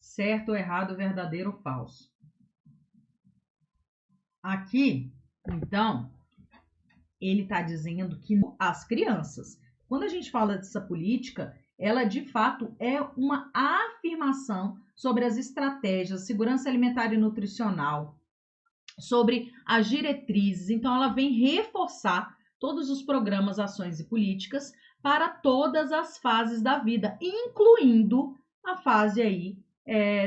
Certo ou errado, verdadeiro ou falso? Aqui, então, ele está dizendo que as crianças, quando a gente fala dessa política, ela de fato é uma afirmação sobre as estratégias, segurança alimentar e nutricional, sobre as diretrizes. Então, ela vem reforçar todos os programas, ações e políticas para todas as fases da vida, incluindo a fase aí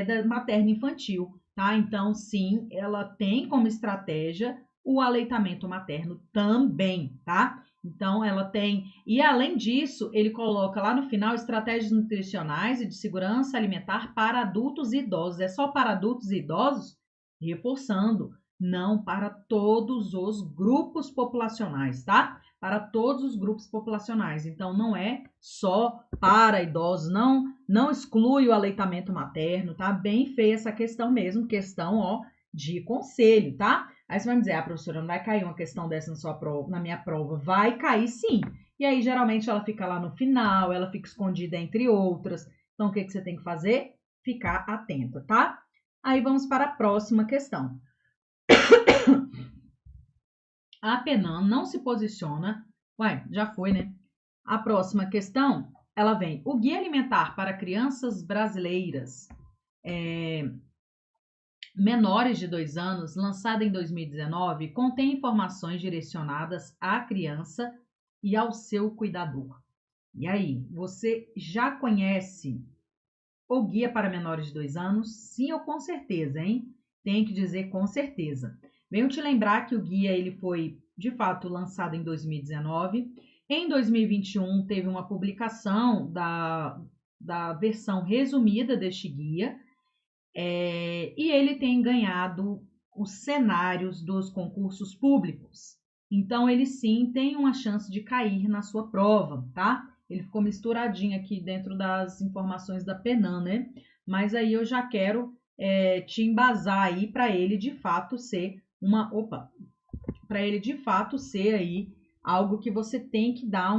da materna infantil, tá? Então, sim, ela tem como estratégia o aleitamento materno também, tá? Então, ela tem... E, além disso, ele coloca lá no final estratégias nutricionais e de segurança alimentar para adultos e idosos. É só para adultos e idosos? Reforçando, Não para todos os grupos populacionais, tá? Para todos os grupos populacionais. Então, não é só para idosos, não exclui o aleitamento materno, tá? Bem feia essa questão mesmo, questão, ó, de conselho, tá? Aí você vai me dizer, professora, não vai cair uma questão dessa na sua prova, na minha prova? Vai cair sim. E aí, geralmente, ela fica lá no final, ela fica escondida entre outras. Então, o que você tem que fazer? Ficar atenta, tá? Aí, vamos para a próxima questão. A PENAM não se posiciona... Ué, já foi, né? A próxima questão, ela vem. O Guia Alimentar para Crianças Brasileiras menores de 2 anos, lançado em 2019, contém informações direcionadas à criança e ao seu cuidador. E aí, você já conhece o Guia para Menores de 2 anos? Sim ou com certeza, hein? Tem que dizer com certeza. Venho te lembrar que o guia ele foi, de fato, lançado em 2019. Em 2021, teve uma publicação da versão resumida deste guia, e ele tem ganhado os cenários dos concursos públicos. Então, ele sim tem uma chance de cair na sua prova, tá? Ele ficou misturadinho aqui dentro das informações da PENAM, né? Mas aí eu já quero te embasar aí para ele de fato ser para ele de fato ser aí algo que você tem que dar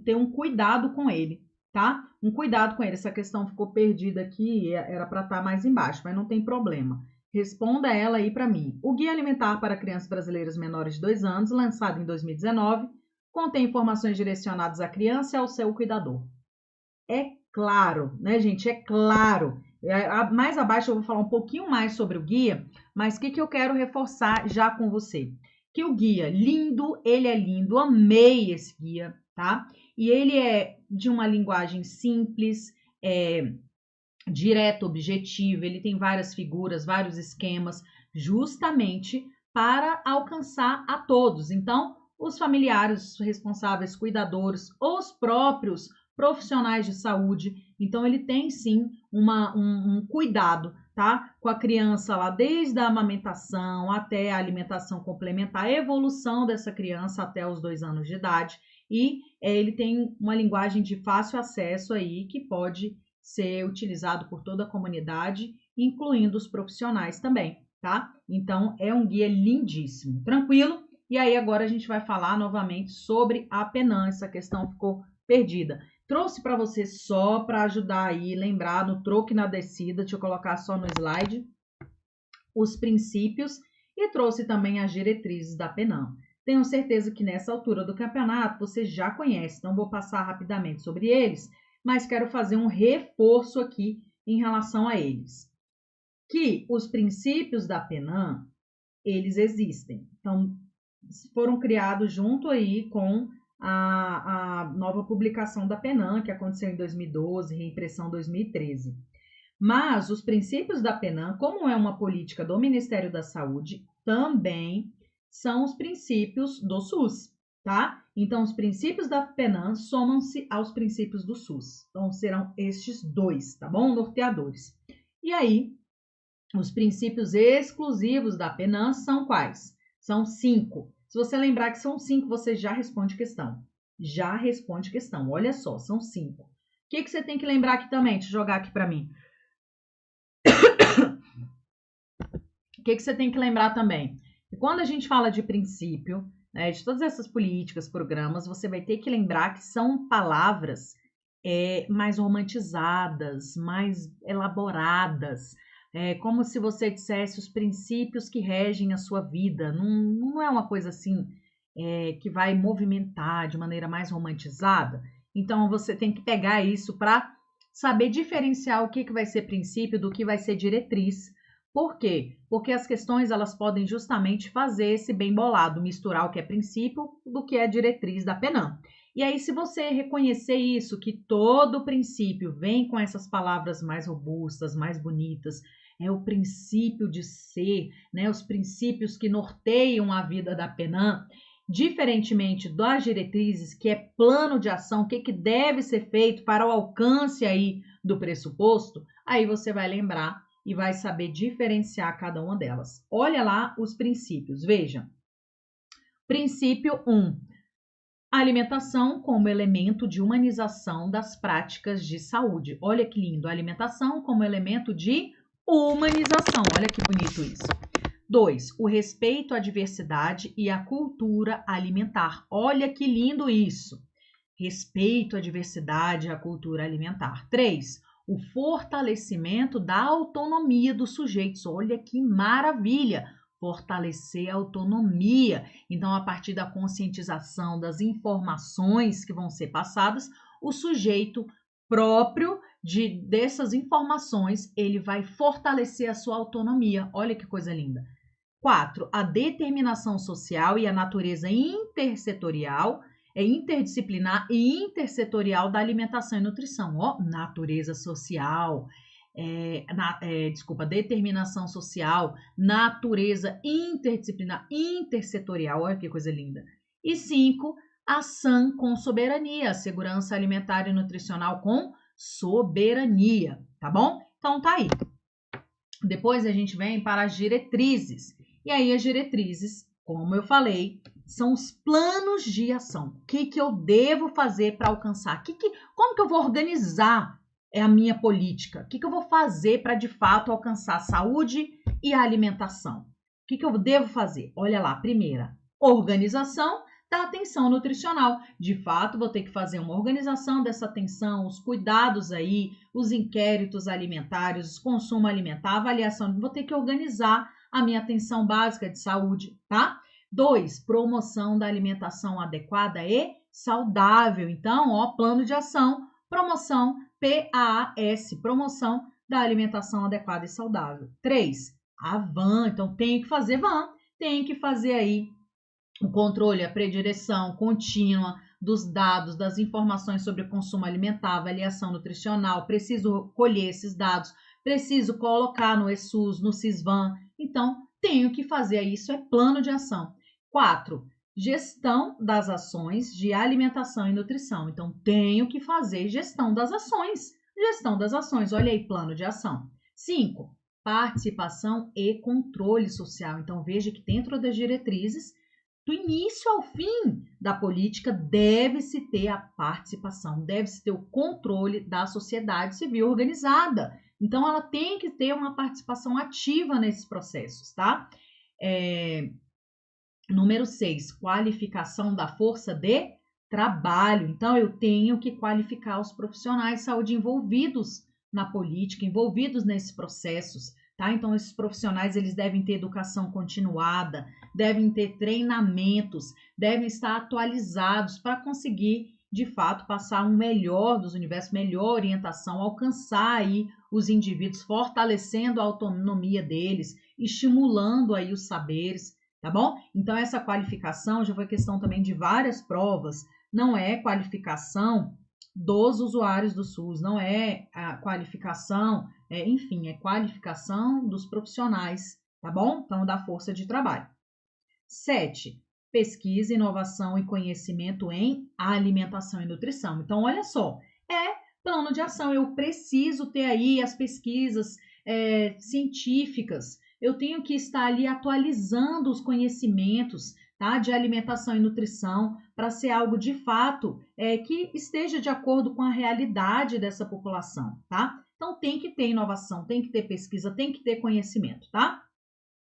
ter um cuidado com ele, tá? Um cuidado com ele. Essa questão ficou perdida aqui, era para estar mais embaixo, mas não tem problema. Responda ela aí para mim. O Guia Alimentar para Crianças Brasileiras Menores de 2 anos, lançado em 2019, contém informações direcionadas à criança e ao seu cuidador. É claro, né, gente? É claro. Mais abaixo eu vou falar um pouquinho mais sobre o guia, mas o que eu quero reforçar já com você? Que o guia, lindo, ele é lindo, amei esse guia, tá? E ele é de uma linguagem simples, direto, objetivo, ele tem várias figuras, vários esquemas, justamente para alcançar a todos. Então, os familiares, os responsáveis, cuidadores, os próprios profissionais de saúde. Então, ele tem sim um cuidado, tá? Com a criança lá, desde a amamentação até a alimentação complementar, a evolução dessa criança até os 2 anos de idade. E ele tem uma linguagem de fácil acesso aí que pode ser utilizado por toda a comunidade, incluindo os profissionais também, tá? Então, é um guia lindíssimo, tranquilo? E aí, agora a gente vai falar novamente sobre a PENAM, essa questão ficou perdida. Trouxe para você só para ajudar aí, lembrar no troco e na descida, deixa eu colocar só no slide, os princípios e trouxe também as diretrizes da PENAM. Tenho certeza que nessa altura do campeonato você já conhece, então vou passar rapidamente sobre eles, mas quero fazer um reforço aqui em relação a eles. Que os princípios da PENAM, eles existem. Então, foram criados junto aí com a nova publicação da PENAM, que aconteceu em 2012, reimpressão 2013. Mas os princípios da PENAM, como é uma política do Ministério da Saúde, também são os princípios do SUS, tá? Então, os princípios da PENAM somam-se aos princípios do SUS. Então, serão estes dois, tá bom? Norteadores. E aí, os princípios exclusivos da PENAM são quais? São 5. Se você lembrar que são 5, você já responde questão. Já responde questão. Olha só, são 5. O que você tem que lembrar aqui também? Deixa eu jogar aqui para mim. O que você tem que lembrar também? Que quando a gente fala de princípio, né, de todas essas políticas, programas, você vai ter que lembrar que são palavras mais romantizadas, mais elaboradas, como se você dissesse os princípios que regem a sua vida. Não é uma coisa assim que vai movimentar de maneira mais romantizada. Então você tem que pegar isso para saber diferenciar o que vai ser princípio do que vai ser diretriz. Por quê? Porque as questões elas podem justamente fazer esse bem bolado, misturar o que é princípio do que é diretriz da PENAM. E aí, se você reconhecer isso, que todo princípio vem com essas palavras mais robustas, mais bonitas, é o princípio de ser, né? Os princípios que norteiam a vida da PENAM, diferentemente das diretrizes, que é plano de ação, o que deve ser feito para o alcance aí do pressuposto, aí você vai lembrar e vai saber diferenciar cada uma delas. Olha lá os princípios, veja. Princípio 1. Alimentação como elemento de humanização das práticas de saúde. Olha que lindo, alimentação como elemento de humanização. Olha que bonito isso. 2. O respeito à diversidade e à cultura alimentar. Olha que lindo isso. Respeito à diversidade e à cultura alimentar. 3. O fortalecimento da autonomia dos sujeitos. Olha que maravilha! Fortalecer a autonomia. Então, a partir da conscientização das informações que vão ser passadas, o sujeito próprio dessas informações, ele vai fortalecer a sua autonomia. Olha que coisa linda. 4. A determinação social e a natureza interdisciplinar e intersetorial da alimentação e nutrição. Ó, natureza social, determinação social, natureza interdisciplinar, intersetorial, olha que coisa linda. E 5, ação com soberania, segurança alimentar e nutricional com soberania, tá bom? Então tá aí. Depois a gente vem para as diretrizes. E aí as diretrizes, como eu falei, são os planos de ação. O que eu devo fazer para alcançar? Como que eu vou organizar a minha política? O que eu vou fazer para, de fato, alcançar a saúde e a alimentação? O que eu devo fazer? Olha lá, primeira, organização da atenção nutricional. De fato, vou ter que fazer uma organização dessa atenção, os cuidados aí, os inquéritos alimentares, o consumo alimentar, avaliação. Vou ter que organizar a minha atenção básica de saúde, tá? 2, promoção da alimentação adequada e saudável. Então, ó, plano de ação, promoção, PAAS, promoção da alimentação adequada e saudável. 3, a VAN, então tem que fazer VAN, tem que fazer aí o controle, a predireção contínua dos dados, das informações sobre o consumo alimentar, avaliação nutricional, preciso colher esses dados, preciso colocar no ESUS, no CISVAN, então tenho que fazer isso, é plano de ação. 4, gestão das ações de alimentação e nutrição. Então, tenho que fazer gestão das ações. Gestão das ações, olha aí, plano de ação. 5, participação e controle social. Então, veja que dentro das diretrizes, do início ao fim da política, deve-se ter a participação, deve-se ter o controle da sociedade civil organizada. Então, ela tem que ter uma participação ativa nesses processos, tá? Número 6, qualificação da força de trabalho. Então, eu tenho que qualificar os profissionais de saúde envolvidos na política, envolvidos nesses processos, tá? Então, esses profissionais, eles devem ter educação continuada, devem ter treinamentos, devem estar atualizados para conseguir, de fato, passar um melhor dos universos, melhor orientação, alcançar aí os indivíduos, fortalecendo a autonomia deles, estimulando aí os saberes, tá bom? Então, essa qualificação já foi questão também de várias provas, não é qualificação dos usuários do SUS, não é a qualificação, enfim, é qualificação dos profissionais, tá bom? Então, da força de trabalho. 7, pesquisa, inovação e conhecimento em alimentação e nutrição. Então, olha só, plano de ação, eu preciso ter aí as pesquisas científicas, eu tenho que estar ali atualizando os conhecimentos, tá, de alimentação e nutrição para ser algo de fato que esteja de acordo com a realidade dessa população, tá? Então tem que ter inovação, tem que ter pesquisa, tem que ter conhecimento, tá?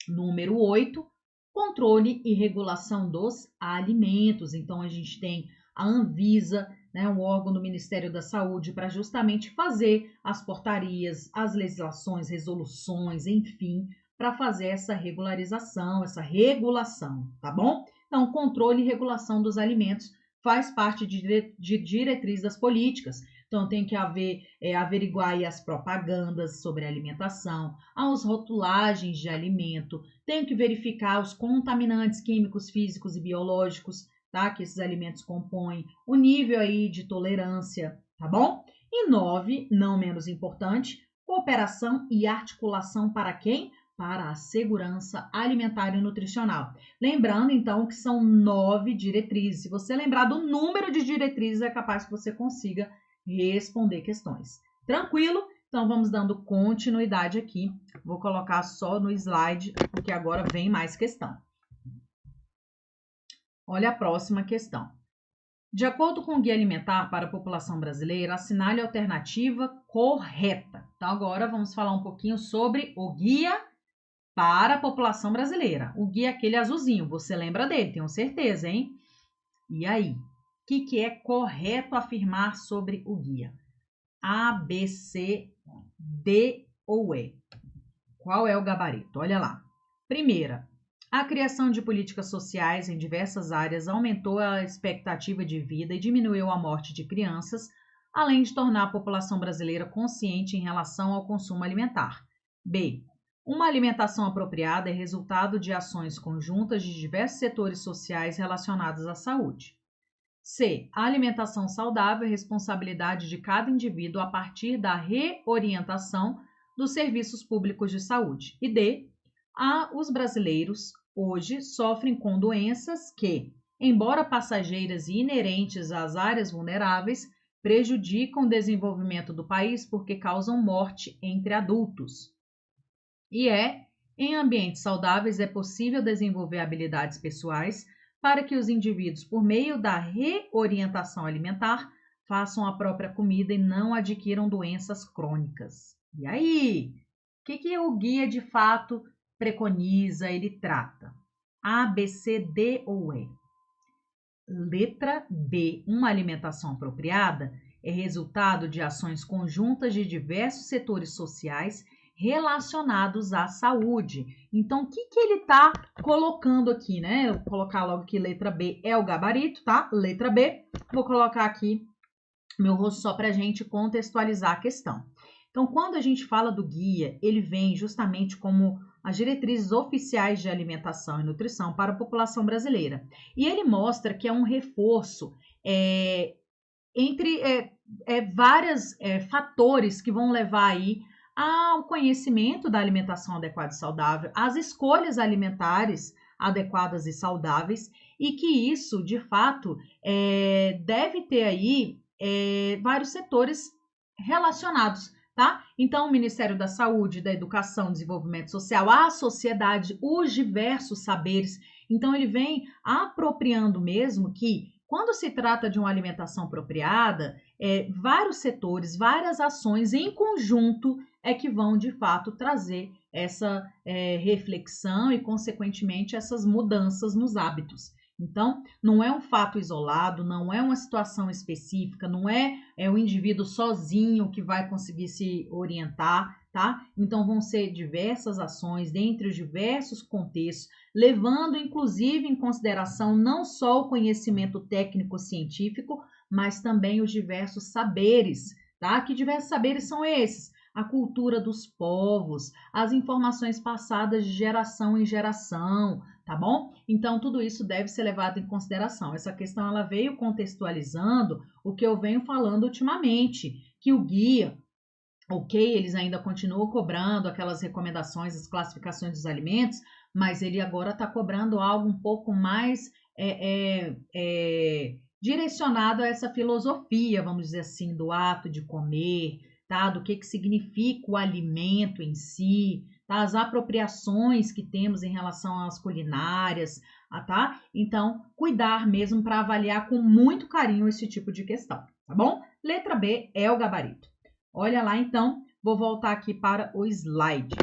Número 8, controle e regulação dos alimentos. Então a gente tem a Anvisa, né, um órgão do Ministério da Saúde, para justamente fazer as portarias, as legislações, resoluções, enfim, para fazer essa regularização, essa regulação, tá bom? Então, controle e regulação dos alimentos faz parte de diretriz das políticas. Então, tem que averiguar aí as propagandas sobre alimentação, as rotulagens de alimento, tem que verificar os contaminantes químicos, físicos e biológicos, tá? Que esses alimentos compõem, o nível aí de tolerância, tá bom? E 9, não menos importante, cooperação e articulação para quem? Para a segurança alimentar e nutricional. Lembrando, então, que são 9 diretrizes. Se você lembrar do número de diretrizes, é capaz que você consiga responder questões. Tranquilo? Então, vamos dando continuidade aqui. Vou colocar só no slide, porque agora vem mais questão. Olha a próxima questão. De acordo com o Guia Alimentar para a População Brasileira, assinale a alternativa correta. Então, agora vamos falar um pouquinho sobre o Guia para a População Brasileira. O guia aquele azulzinho, você lembra dele, tenho certeza, hein? E aí, o que é correto afirmar sobre o guia? A, B, C, D ou E? Qual é o gabarito? Olha lá. Primeira, a criação de políticas sociais em diversas áreas aumentou a expectativa de vida e diminuiu a morte de crianças, além de tornar a população brasileira consciente em relação ao consumo alimentar. B. Uma alimentação apropriada é resultado de ações conjuntas de diversos setores sociais relacionados à saúde. C. A alimentação saudável é responsabilidade de cada indivíduo a partir da reorientação dos serviços públicos de saúde. E D. Os brasileiros hoje sofrem com doenças que, embora passageiras e inerentes às áreas vulneráveis, prejudicam o desenvolvimento do país porque causam morte entre adultos. E em ambientes saudáveis é possível desenvolver habilidades pessoais para que os indivíduos, por meio da reorientação alimentar, façam a própria comida e não adquiram doenças crônicas. E aí? O que o guia de fato preconiza, ele trata? A, B, C, D ou E? Letra B. Uma alimentação apropriada é resultado de ações conjuntas de diversos setores sociais relacionados à saúde. Então, o que ele está colocando aqui, né? Eu vou colocar logo que letra B é o gabarito, tá? Letra B. Vou colocar aqui meu rosto só para a gente contextualizar a questão. Então, quando a gente fala do guia, ele vem justamente como as diretrizes oficiais de alimentação e nutrição para a população brasileira. E ele mostra que é um reforço entre vários fatores que vão levar aí ao conhecimento da alimentação adequada e saudável, às escolhas alimentares adequadas e saudáveis, e que isso, de fato, deve ter aí vários setores relacionados, tá? Então, o Ministério da Saúde, da Educação, Desenvolvimento Social, a sociedade, os diversos saberes. Então, ele vem apropriando mesmo que, quando se trata de uma alimentação apropriada, vários setores, várias ações em conjunto que vão, de fato, trazer essa reflexão e, consequentemente, essas mudanças nos hábitos. Então, não é um fato isolado, não é uma situação específica, não é o indivíduo sozinho que vai conseguir se orientar, tá? Então, vão ser diversas ações, dentre os diversos contextos, levando, inclusive, em consideração não só o conhecimento técnico-científico, mas também os diversos saberes, tá? Que diversos saberes são esses? A cultura dos povos, as informações passadas de geração em geração, tá bom? Então, tudo isso deve ser levado em consideração. Essa questão, ela veio contextualizando o que eu venho falando ultimamente, que o guia, eles ainda continuam cobrando aquelas recomendações, as classificações dos alimentos, mas ele agora está cobrando algo um pouco mais direcionado a essa filosofia, vamos dizer assim, do ato de comer, tá? Do que significa o alimento em si, tá? As apropriações que temos em relação às culinárias, tá? Então, cuidar mesmo para avaliar com muito carinho esse tipo de questão, tá bom? Letra B é o gabarito. Olha lá, então, vou voltar aqui para o slide.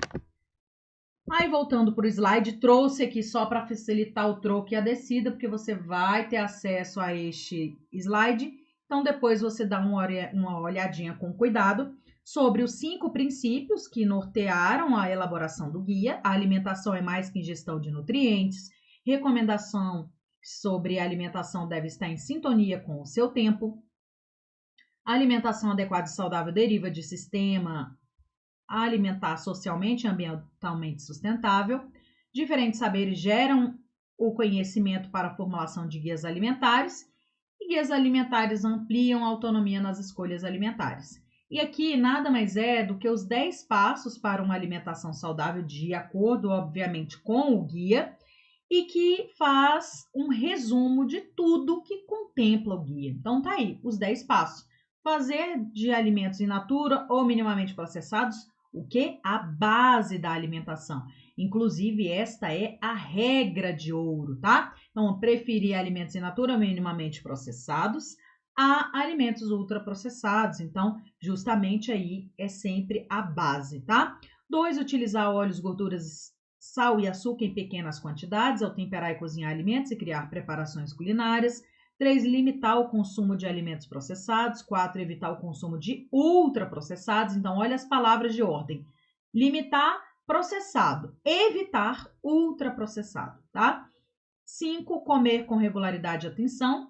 Aí, voltando para o slide, trouxe aqui só para facilitar o troco e a descida, porque você vai ter acesso a este slide. Então, depois você dá uma olhadinha com cuidado sobre os 5 princípios que nortearam a elaboração do guia. A alimentação é mais que ingestão de nutrientes. Recomendação sobre a alimentação deve estar em sintonia com o seu tempo. A alimentação adequada e saudável deriva de sistema alimentar socialmente e ambientalmente sustentável. Diferentes saberes geram o conhecimento para a formulação de guias alimentares, e guias alimentares ampliam a autonomia nas escolhas alimentares. E aqui nada mais é do que os 10 passos para uma alimentação saudável, de acordo, obviamente, com o guia, e que faz um resumo de tudo que contempla o guia. Então, tá aí, os 10 passos. fazer de alimentos in natura ou minimamente processados o que? A base da alimentação. Inclusive, esta é a regra de ouro, tá? Então, preferir alimentos in natura ou minimamente processados a alimentos ultraprocessados. Então, justamente aí é sempre a base, tá? 2, utilizar óleos, gorduras, sal e açúcar em pequenas quantidades ao temperar e cozinhar alimentos e criar preparações culinárias. 3, limitar o consumo de alimentos processados. 4, evitar o consumo de ultraprocessados. Então, olha as palavras de ordem. Limitar processado, evitar ultraprocessado, tá? 5, comer com regularidade e atenção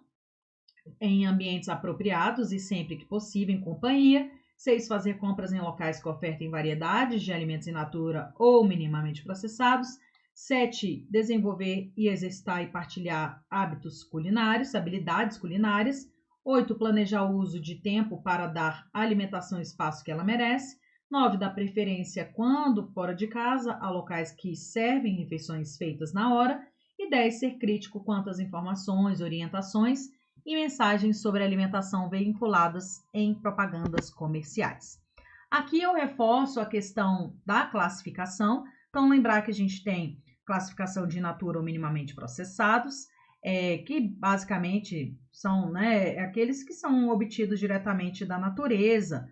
em ambientes apropriados e sempre que possível em companhia. 6, fazer compras em locais que ofertem variedades de alimentos in natura ou minimamente processados. 7, desenvolver e exercitar e partilhar hábitos culinários, habilidades culinárias. 8, planejar o uso de tempo para dar à alimentação o espaço que ela merece. 9, dar preferência quando fora de casa a locais que servem refeições feitas na hora. E 10, ser crítico quanto às informações, orientações e mensagens sobre alimentação veiculadas em propagandas comerciais. Aqui eu reforço a questão da classificação. Então, lembrar que a gente tem classificação de in natura ou minimamente processados, que basicamente são aqueles que são obtidos diretamente da natureza,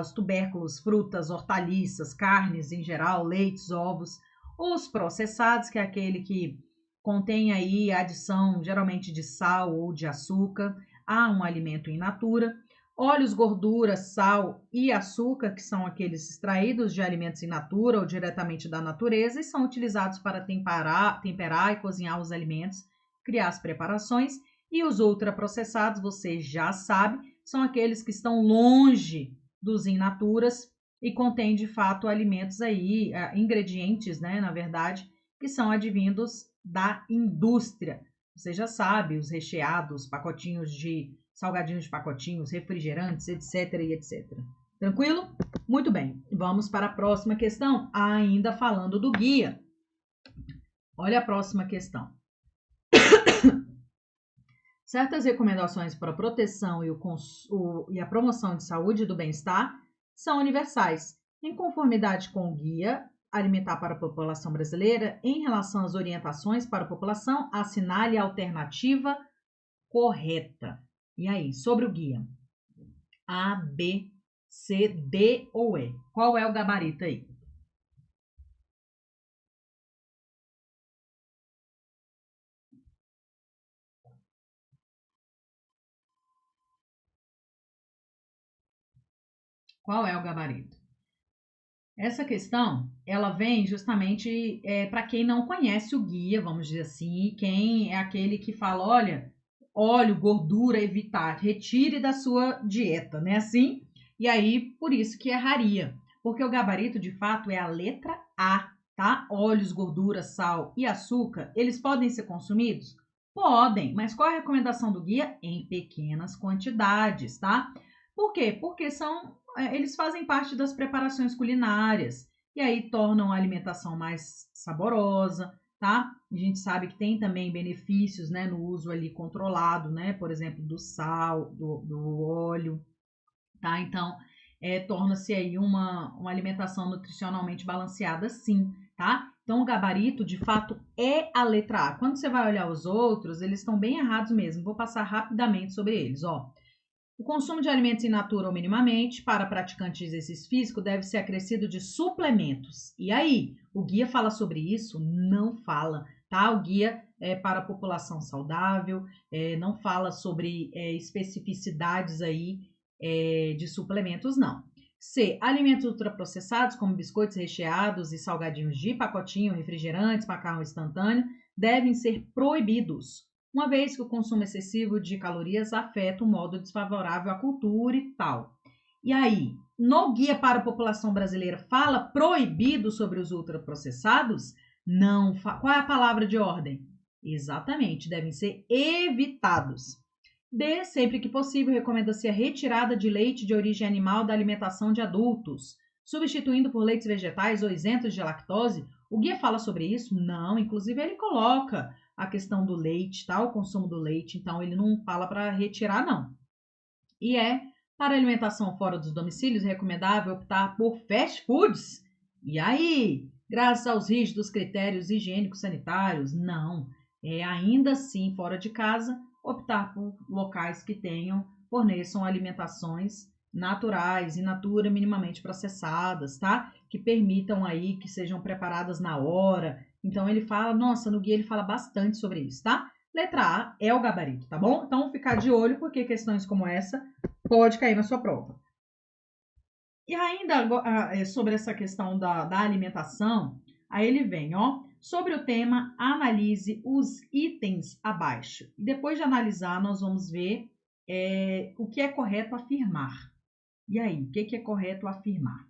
os tubérculos, frutas, hortaliças, carnes em geral, leites, ovos. Os processados, que é aquele que contém aí a adição geralmente de sal ou de açúcar a um alimento in natura. Óleos, gorduras, sal e açúcar, que são aqueles extraídos de alimentos in natura ou diretamente da natureza e são utilizados para temperar e cozinhar os alimentos, criar as preparações. E os ultraprocessados, você já sabe, são aqueles que estão longe dos in naturas e contêm de fato alimentos aí, ingredientes, né, na verdade, que são advindos da indústria. Você já sabe, os recheados, pacotinhos de salgadinhos de pacotinhos, refrigerantes, etc e etc. Tranquilo? Muito bem. Vamos para a próxima questão, ainda falando do guia. Olha a próxima questão. Certas recomendações para a proteção e a promoção de saúde e do bem-estar são universais, em conformidade com o guia alimentar para a população brasileira. Em relação às orientações para a população, assinale a alternativa correta. E aí, sobre o guia? A, B, C, D ou E? Qual é o gabarito aí? Qual é o gabarito? Essa questão, ela vem justamente para quem não conhece o guia, vamos dizer assim, quem é aquele que fala, olha, óleo, gordura, evitar, retire da sua dieta, né assim? E aí, por isso que erraria, porque o gabarito, de fato, é a letra A, tá? Óleos, gordura, sal e açúcar, eles podem ser consumidos? Podem, mas qual é a recomendação do guia? Em pequenas quantidades, tá? Por quê? Porque eles fazem parte das preparações culinárias e aí tornam a alimentação mais saborosa, tá? A gente sabe que tem também benefícios, né, no uso ali controlado, né, por exemplo, do sal, do óleo, tá? Então, torna-se aí uma alimentação nutricionalmente balanceada, sim, tá? Então, o gabarito, de fato, é a letra A. Quando você vai olhar os outros, eles estão bem errados mesmo. Vou passar rapidamente sobre eles, ó. O consumo de alimentos in natura ou minimamente para praticantes de exercício físico deve ser acrescido de suplementos. E aí, o guia fala sobre isso? Não fala, tá? O guia é para a população saudável, não fala sobre especificidades aí de suplementos, não. C. Alimentos ultraprocessados, como biscoitos recheados e salgadinhos de pacotinho, refrigerantes, macarrão instantâneo, devem ser proibidos, uma vez que o consumo excessivo de calorias afeta o modo desfavorável à cultura e tal. E aí, no guia para a população brasileira fala proibido sobre os ultraprocessados? Não. Qual é a palavra de ordem? Exatamente, devem ser evitados. D. Sempre que possível, recomenda-se a retirada de leite de origem animal da alimentação de adultos, substituindo por leites vegetais ou isentos de lactose. O guia fala sobre isso? Não, inclusive ele coloca a questão do leite, tá? O consumo do leite, então ele não fala para retirar, não. E Para alimentação fora dos domicílios, é recomendável optar por fast foods. E aí, graças aos rígidos critérios higiênicos sanitários, não. É ainda assim, fora de casa, optar por locais que forneçam alimentações naturais, in natura, minimamente processadas, tá? Que permitam aí que sejam preparadas na hora. Então ele fala, nossa, no guia ele fala bastante sobre isso, tá? Letra A é o gabarito, tá bom? Então ficar de olho porque questões como essa pode cair na sua prova. E ainda sobre essa questão da alimentação, aí ele vem, ó, sobre o tema, analise os itens abaixo. E depois de analisar, nós vamos ver o que é correto afirmar. E aí, o que é correto afirmar?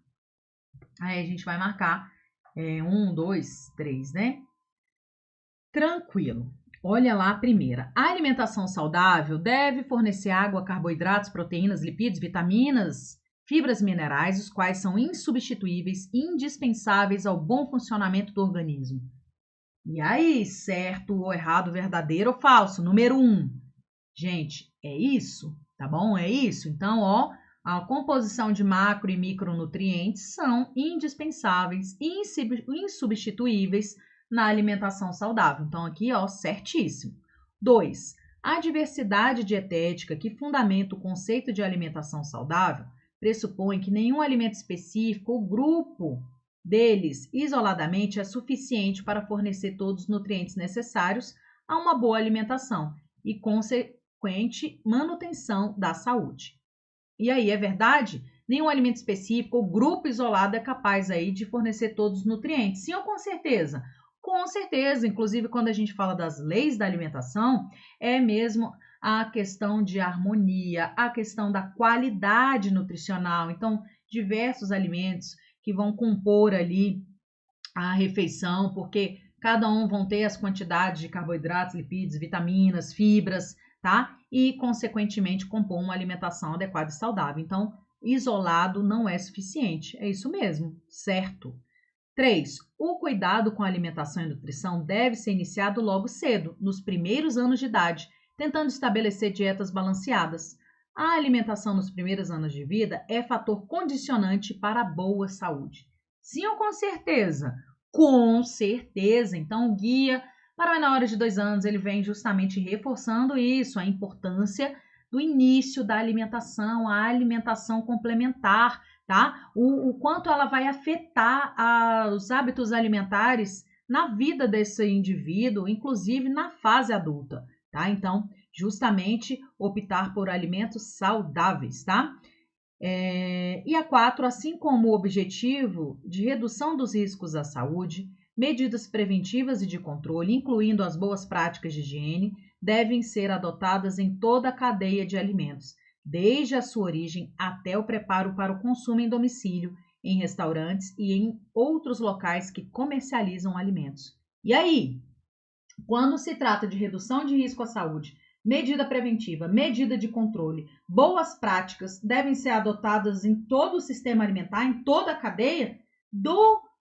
Aí a gente vai marcar 1, 2, 3, né? Tranquilo. Olha lá a primeira. A alimentação saudável deve fornecer água, carboidratos, proteínas, lipídios, vitaminas, fibras minerais, os quais são insubstituíveis e indispensáveis ao bom funcionamento do organismo. E aí, certo ou errado, verdadeiro ou falso? Número 1. Gente, é isso, tá bom? É isso. Então, ó, a composição de macro e micronutrientes são indispensáveis e insubstituíveis na alimentação saudável. Então, aqui, ó, certíssimo. 2. A diversidade dietética que fundamenta o conceito de alimentação saudável pressupõe que nenhum alimento específico ou grupo deles isoladamente é suficiente para fornecer todos os nutrientes necessários a uma boa alimentação e consequente manutenção da saúde. E aí, é verdade? Nenhum alimento específico ou grupo isolado é capaz aí de fornecer todos os nutrientes. Sim ou com certeza? Com certeza, inclusive quando a gente fala das leis da alimentação, é mesmo a questão de harmonia, a questão da qualidade nutricional. Então, diversos alimentos que vão compor ali a refeição, porque cada um vão ter as quantidades de carboidratos, lipídios, vitaminas, fibras, tá? E, consequentemente, compor uma alimentação adequada e saudável. Então, isolado não é suficiente. É isso mesmo, certo? 3. O cuidado com a alimentação e nutrição deve ser iniciado logo cedo, nos primeiros anos de idade, tentando estabelecer dietas balanceadas. A alimentação nos primeiros anos de vida é fator condicionante para a boa saúde. Sim ou com certeza? Com certeza. Então, o guia para menores de 2 anos, ele vem justamente reforçando isso, a importância do início da alimentação, a alimentação complementar, tá? O quanto ela vai afetar os hábitos alimentares na vida desse indivíduo, inclusive na fase adulta, tá? Então, justamente optar por alimentos saudáveis, tá? E a 4, assim como o objetivo de redução dos riscos à saúde, medidas preventivas e de controle, incluindo as boas práticas de higiene, devem ser adotadas em toda a cadeia de alimentos, desde a sua origem até o preparo para o consumo em domicílio, em restaurantes e em outros locais que comercializam alimentos. E aí, quando se trata de redução de risco à saúde, medida preventiva, medida de controle, boas práticas devem ser adotadas em todo o sistema alimentar, em toda a cadeia,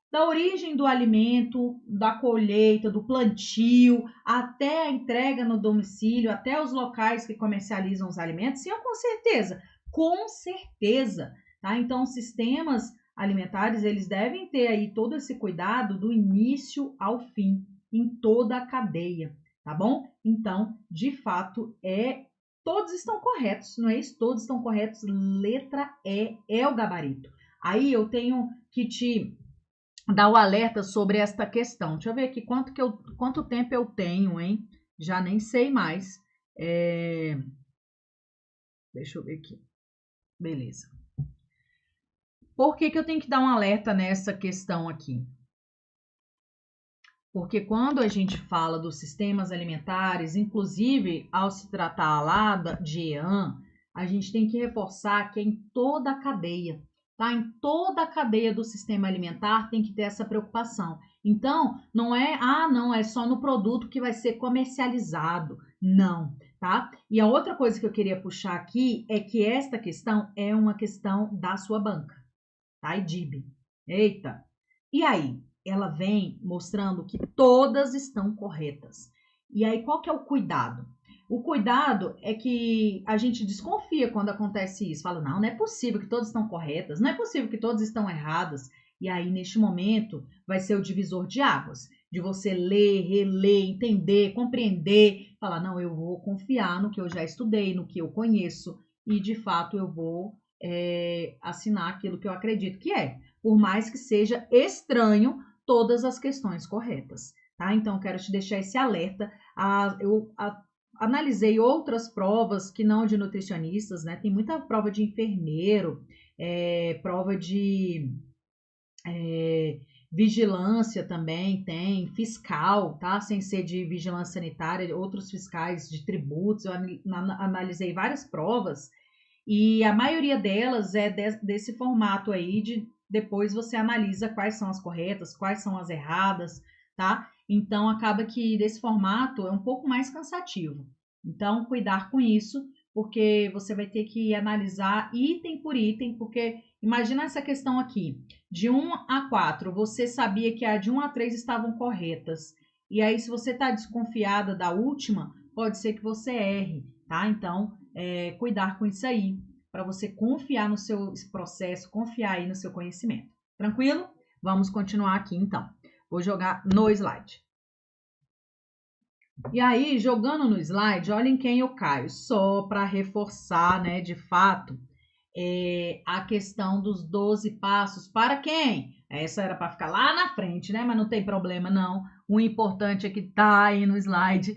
da origem do alimento, da colheita, do plantio, até a entrega no domicílio, até os locais que comercializam os alimentos. Sim, com certeza, com certeza. Tá? Então, sistemas alimentares, eles devem ter aí todo esse cuidado do início ao fim, em toda a cadeia, tá bom? Então, de fato, todos estão corretos, não é isso? Todos estão corretos. Letra E é o gabarito. Aí eu tenho que te dar o alerta sobre esta questão. Deixa eu ver aqui quanto tempo eu tenho, hein? Já nem sei mais. Deixa eu ver aqui. Beleza. Por que eu tenho que dar um alerta nessa questão aqui? Porque quando a gente fala dos sistemas alimentares, inclusive ao se tratar lá de EAN, a gente tem que reforçar que é em toda a cadeia, tá? Em toda a cadeia do sistema alimentar tem que ter essa preocupação. Então, não é só no produto que vai ser comercializado. Não, tá? E a outra coisa que eu queria puxar aqui é que esta questão é uma questão da sua banca, tá? IDIB. Eita! E aí? Ela vem mostrando que todas estão corretas. E aí, qual que é o cuidado? O cuidado é que a gente desconfia quando acontece isso. Fala, não é possível que todas estão corretas, não é possível que todas estão erradas. E aí, neste momento, vai ser o divisor de águas, de você ler, reler, entender, compreender, falar, não, eu vou confiar no que eu já estudei, no que eu conheço, e de fato eu vou assinar aquilo que eu acredito que é, por mais que seja estranho todas as questões corretas, tá? Então, quero te deixar esse alerta. Eu analisei outras provas que não de nutricionistas, né? Tem muita prova de enfermeiro, prova de vigilância também tem, fiscal, tá? Sem ser de vigilância sanitária, outros fiscais de tributos. Eu analisei várias provas e a maioria delas é desse formato aí de depois você analisa quais são as corretas, quais são as erradas, tá? Então acaba que desse formato é um pouco mais cansativo. Então cuidar com isso, porque você vai ter que analisar item por item, porque imagina essa questão aqui, de 1 a 4, você sabia que a de 1 a 3 estavam corretas. E aí, se você está desconfiada da última, pode ser que você erre, tá? Então, cuidar com isso aí, para você confiar no seu processo, confiar aí no seu conhecimento. Tranquilo? Vamos continuar aqui, então. Vou jogar no slide. E aí, jogando no slide, olhem quem eu caio, só para reforçar, né, de fato, a questão dos 12 passos para quem? Essa era para ficar lá na frente, né? Mas não tem problema, não. O importante é que tá aí no slide,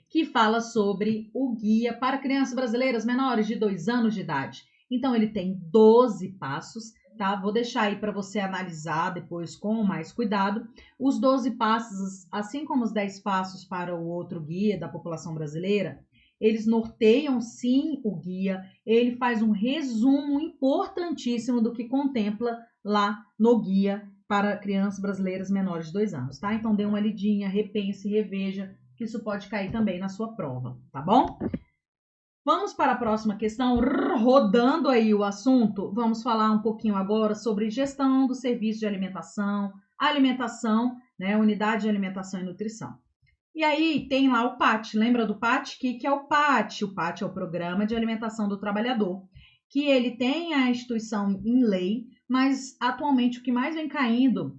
que fala sobre o guia para crianças brasileiras menores de 2 anos de idade. Então, ele tem 12 passos, tá? Vou deixar aí para você analisar depois com mais cuidado. Os 12 passos, assim como os 10 passos para o outro guia da população brasileira, eles norteiam sim o guia, ele faz um resumo importantíssimo do que contempla lá no guia para crianças brasileiras menores de 2 anos, tá? Então dê uma lidinha, repense, reveja, que isso pode cair também na sua prova, tá bom? Vamos para a próxima questão, rodando aí o assunto, vamos falar um pouquinho agora sobre gestão do serviço de alimentação, né, unidade de alimentação e nutrição. E aí tem lá o PAT, lembra do PAT? O que é o PAT? O PAT é o Programa de Alimentação do Trabalhador, que ele tem a instituição em lei, mas atualmente o que mais vem caindo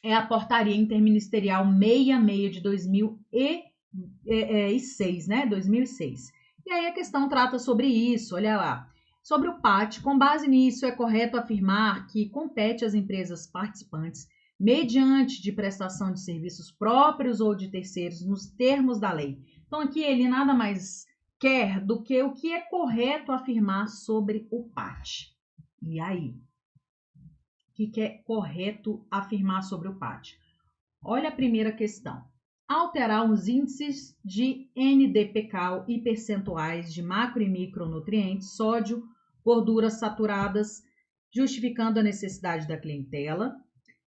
é a Portaria Interministerial 66 de 2006, né? 2006. E aí a questão trata sobre isso, olha lá. Sobre o PAT, com base nisso, é correto afirmar que compete às empresas participantes mediante de prestação de serviços próprios ou de terceiros, nos termos da lei. Então, aqui ele nada mais quer do que o que é correto afirmar sobre o PAT. E aí? O que é correto afirmar sobre o PAT? Olha a primeira questão. Alterar os índices de NDPK e percentuais de macro e micronutrientes, sódio, gorduras saturadas, justificando a necessidade da clientela.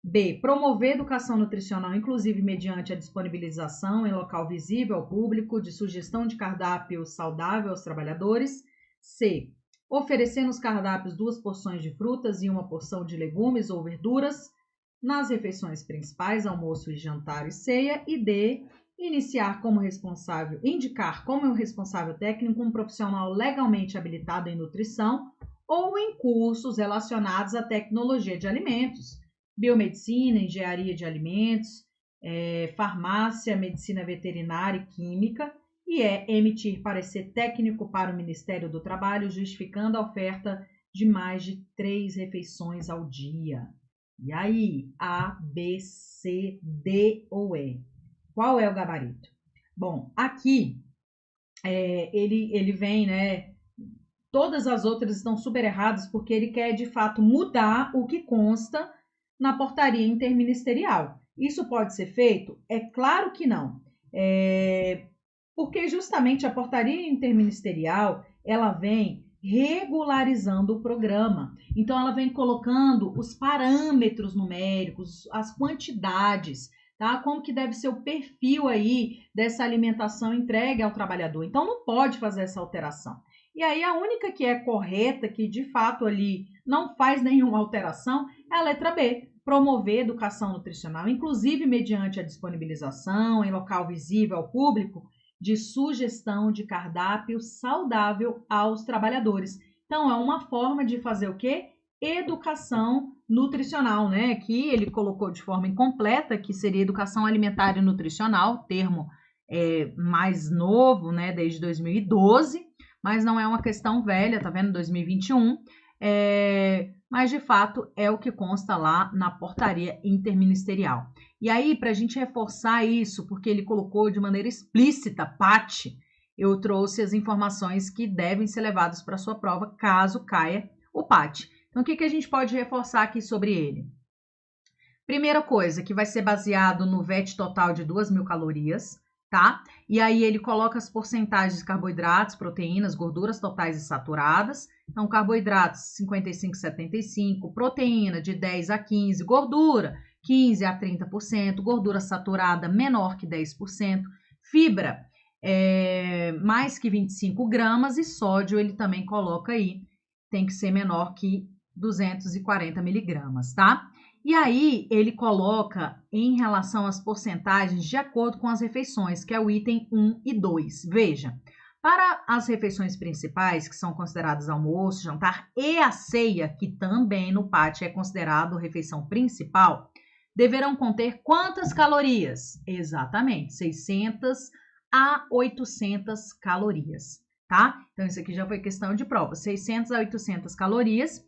B. Promover educação nutricional, inclusive mediante a disponibilização em local visível ao público de sugestão de cardápio saudável aos trabalhadores. C. Oferecer nos cardápios 2 porções de frutas e 1 porção de legumes ou verduras nas refeições principais, almoço e jantar e ceia. E D. Indicar como responsável técnico um profissional legalmente habilitado em nutrição ou em cursos relacionados à tecnologia de alimentos, biomedicina, engenharia de alimentos, farmácia, medicina veterinária e química, e emitir parecer técnico para o Ministério do Trabalho, justificando a oferta de mais de 3 refeições ao dia. E aí, A, B, C, D ou E? Qual é o gabarito? Bom, aqui ele vem, né? Todas as outras estão super erradas porque ele quer de fato mudar o que consta na portaria interministerial. Isso pode ser feito? É claro que não. Porque justamente a portaria interministerial, ela vem regularizando o programa. Então, ela vem colocando os parâmetros numéricos, as quantidades, tá? Como que deve ser o perfil aí dessa alimentação entregue ao trabalhador. Então, não pode fazer essa alteração. E aí, a única que é correta, que de fato ali não faz nenhuma alteração, é a letra B. Promover educação nutricional, inclusive mediante a disponibilização em local visível ao público de sugestão de cardápio saudável aos trabalhadores. Então, é uma forma de fazer o quê? Educação nutricional, né? Que ele colocou de forma incompleta, que seria educação alimentar e nutricional, termo mais novo, né? Desde 2012, mas não é uma questão velha, tá vendo? 2021. Mas de fato é o que consta lá na portaria interministerial. E aí, para a gente reforçar isso, porque ele colocou de maneira explícita, PAT, eu trouxe as informações que devem ser levadas para a sua prova, caso caia o PAT. Então, o que a gente pode reforçar aqui sobre ele? Primeira coisa, que vai ser baseado no VET total de 2.000 calorias, tá? E aí ele coloca as porcentagens de carboidratos, proteínas, gorduras totais e saturadas. Então, carboidratos 55 a 75, proteína de 10 a 15, gordura 15 a 30%, gordura saturada menor que 10%, fibra mais que 25 gramas e sódio ele também coloca aí, tem que ser menor que 240 miligramas, tá? E aí ele coloca em relação às porcentagens de acordo com as refeições, que é o item 1 e 2. Veja, para as refeições principais, que são consideradas almoço, jantar e a ceia, que também no PAT é considerado refeição principal, deverão conter quantas calorias? Exatamente, 600 a 800 calorias, tá? Então isso aqui já foi questão de prova, 600 a 800 calorias.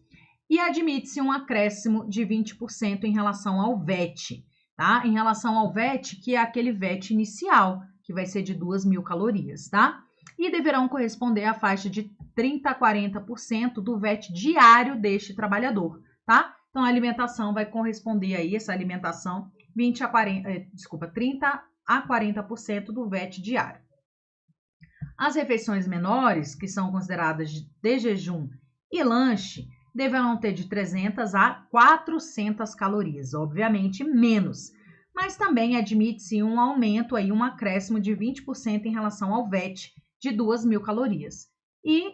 E admite-se um acréscimo de 20% em relação ao VET, tá? Em relação ao VET, que é aquele VET inicial, que vai ser de 2.000 calorias, tá? E deverão corresponder à faixa de 30 a 40% do VET diário deste trabalhador, tá? Então, a alimentação vai corresponder aí, essa alimentação, 30 a 40% do VET diário. As refeições menores, que são consideradas de jejum e lanche, deverão ter de 300 a 400 calorias, obviamente menos, mas também admite-se um aumento, aí, um acréscimo de 20% em relação ao VET de 2.000 calorias. E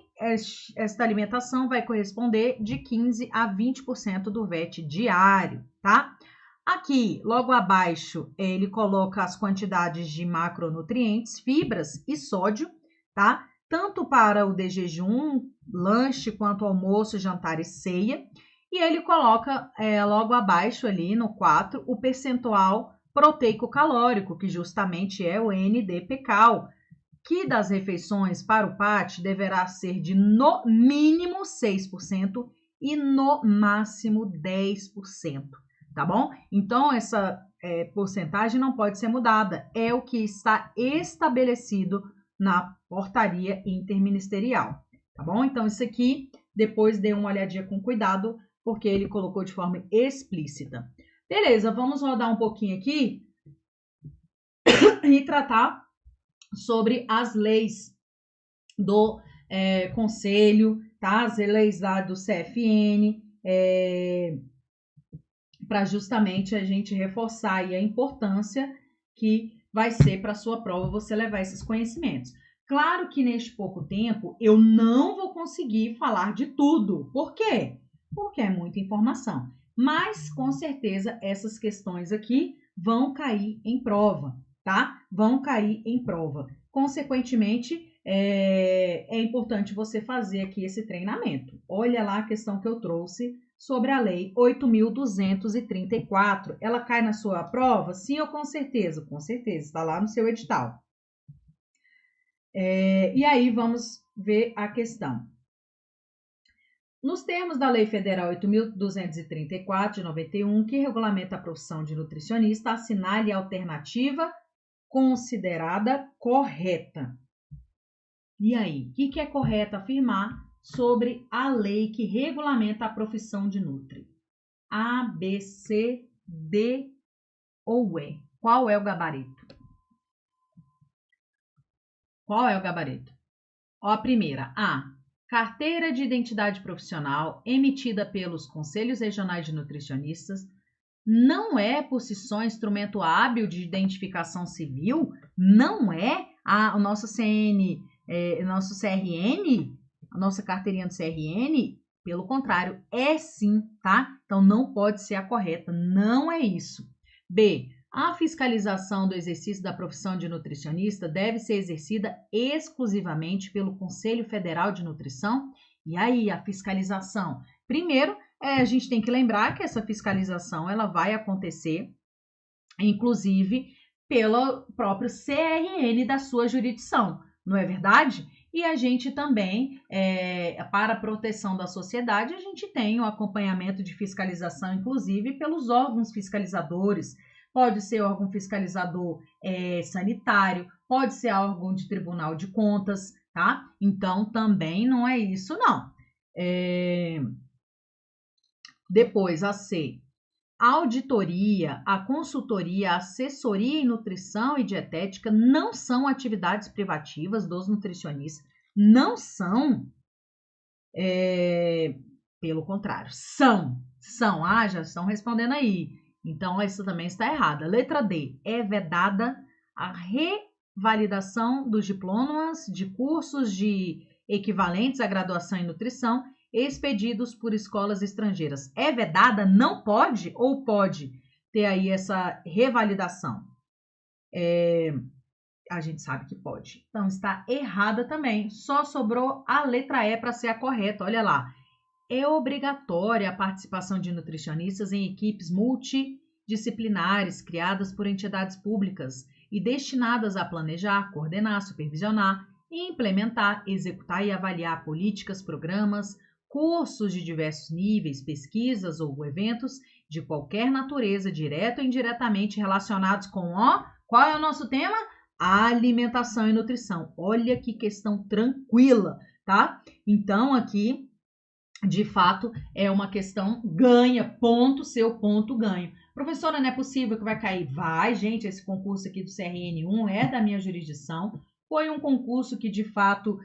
esta alimentação vai corresponder de 15 a 20% do VET diário, tá? Aqui, logo abaixo, ele coloca as quantidades de macronutrientes, fibras e sódio, tá? Tanto para o de jejum, lanche, quanto almoço, jantar e ceia. E ele coloca logo abaixo ali no 4 o percentual proteico-calórico, que justamente é o NDPcal, que das refeições para o PAT deverá ser de no mínimo 6% e no máximo 10%, tá bom? Então, essa porcentagem não pode ser mudada, é o que está estabelecido na portaria interministerial, tá bom? Então, isso aqui, depois dê uma olhadinha com cuidado, porque ele colocou de forma explícita. Beleza, vamos rodar um pouquinho aqui e tratar sobre as leis do conselho, tá? As leis lá do CFN, para justamente a gente reforçar aí a importância que vai ser para a sua prova você levar esses conhecimentos. Claro que neste pouco tempo eu não vou conseguir falar de tudo. Por quê? Porque é muita informação. Mas, com certeza, essas questões aqui vão cair em prova, tá? Vão cair em prova. Consequentemente, é importante você fazer aqui esse treinamento. Olha lá a questão que eu trouxe sobre a Lei 8.234. Ela cai na sua prova? Sim ou com certeza? Com certeza, está lá no seu edital. E aí vamos ver a questão. Nos termos da Lei Federal 8.234 de 91, que regulamenta a profissão de nutricionista, assinale a alternativa considerada correta. E aí, o que é correto afirmar sobre a lei que regulamenta a profissão de nutri? A, B, C, D ou E? Qual é o gabarito? Qual é o gabarito? Ó, a primeira, A. Carteira de identidade profissional emitida pelos Conselhos Regionais de Nutricionistas não é, por si só, instrumento hábil de identificação civil? Não é o nosso CRN, a nossa carteirinha do CRN? Pelo contrário, é sim, tá? Então, não pode ser a correta, não é isso. B. A fiscalização do exercício da profissão de nutricionista deve ser exercida exclusivamente pelo Conselho Federal de Nutrição. E aí, a fiscalização? Primeiro, a gente tem que lembrar que essa fiscalização ela vai acontecer, inclusive, pelo próprio CRN da sua jurisdição, não é verdade? E a gente também, para a proteção da sociedade, a gente tem o acompanhamento de fiscalização, inclusive, pelos órgãos fiscalizadores. Pode ser órgão fiscalizador sanitário, pode ser órgão de tribunal de contas, tá? Então, também não é isso, não. Depois, a C. A auditoria, a consultoria, a assessoria em nutrição e dietética não são atividades privativas dos nutricionistas. Não são. Pelo contrário, são. Já estão respondendo aí. Então, essa também está errada. Letra D. É vedada a revalidação dos diplomas de cursos de equivalentes à graduação em nutrição expedidos por escolas estrangeiras. É vedada? Não pode ou pode ter aí essa revalidação? A gente sabe que pode. Então, está errada também. Só sobrou a letra E para ser a correta. Olha lá. É obrigatória a participação de nutricionistas em equipes multidisciplinares criadas por entidades públicas e destinadas a planejar, coordenar, supervisionar, implementar, executar e avaliar políticas, programas, cursos de diversos níveis, pesquisas ou eventos de qualquer natureza, direta ou indiretamente relacionados com qual é o nosso tema? Alimentação e nutrição. Olha que questão tranquila, tá? Então, aqui, de fato, é uma questão ganha, ponto, seu ponto ganho. Professora, não é possível que vai cair? Vai, gente, esse concurso aqui do CRN1 é da minha jurisdição. Foi um concurso que, de fato,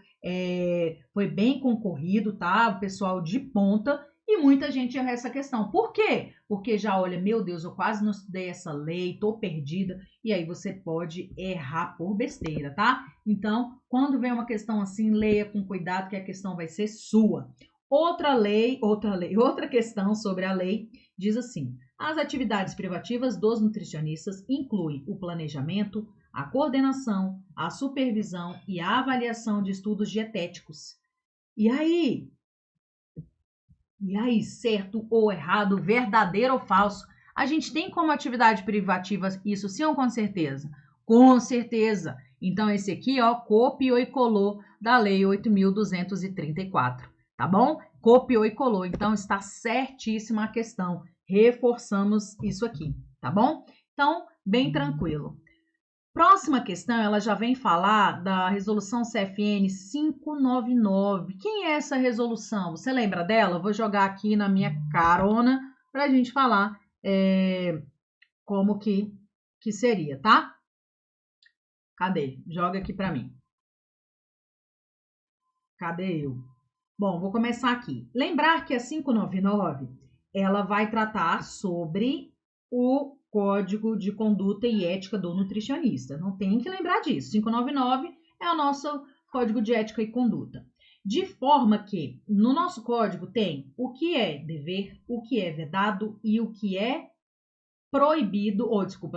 foi bem concorrido, tá? O pessoal de ponta e muita gente erra essa questão. Por quê? Porque já olha, meu Deus, eu quase não estudei essa lei, tô perdida. E aí você pode errar por besteira, tá? Então, quando vem uma questão assim, leia com cuidado que a questão vai ser sua. Outra questão sobre a lei diz assim: as atividades privativas dos nutricionistas incluem o planejamento, a coordenação, a supervisão e a avaliação de estudos dietéticos. E aí, certo ou errado, verdadeiro ou falso? A gente tem como atividade privativa isso sim ou com certeza? Com certeza. Então, esse aqui, copiou e colou da Lei 8.234, tá bom? Copiou e colou. Então, está certíssima a questão. Reforçamos isso aqui, tá bom? Então, bem tranquilo. Próxima questão, ela já vem falar da resolução CFN 599. Quem é essa resolução? Você lembra dela? Eu vou jogar aqui na minha carona para a gente falar como que seria, tá? Cadê? Joga aqui para mim. Cadê eu? Bom, vou começar aqui. Lembrar que a 599, ela vai tratar sobre o Código de Conduta e Ética do Nutricionista. Não tem que lembrar disso. 599 é o nosso Código de Ética e Conduta. De forma que no nosso código tem o que é dever, o que é vedado e o que é proibido,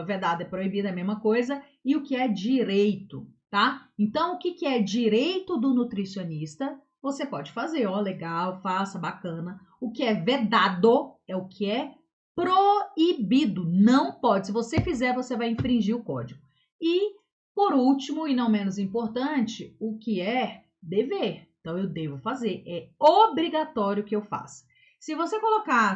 vedado é proibido, é a mesma coisa, e o que é direito, tá? Então, o que é direito do nutricionista, você pode fazer, legal, faça, bacana. O que é vedado é o que é proibido, não pode. Se você fizer, você vai infringir o código. E, por último, e não menos importante, o que é dever. Então, eu devo fazer, é obrigatório que eu faça. Se você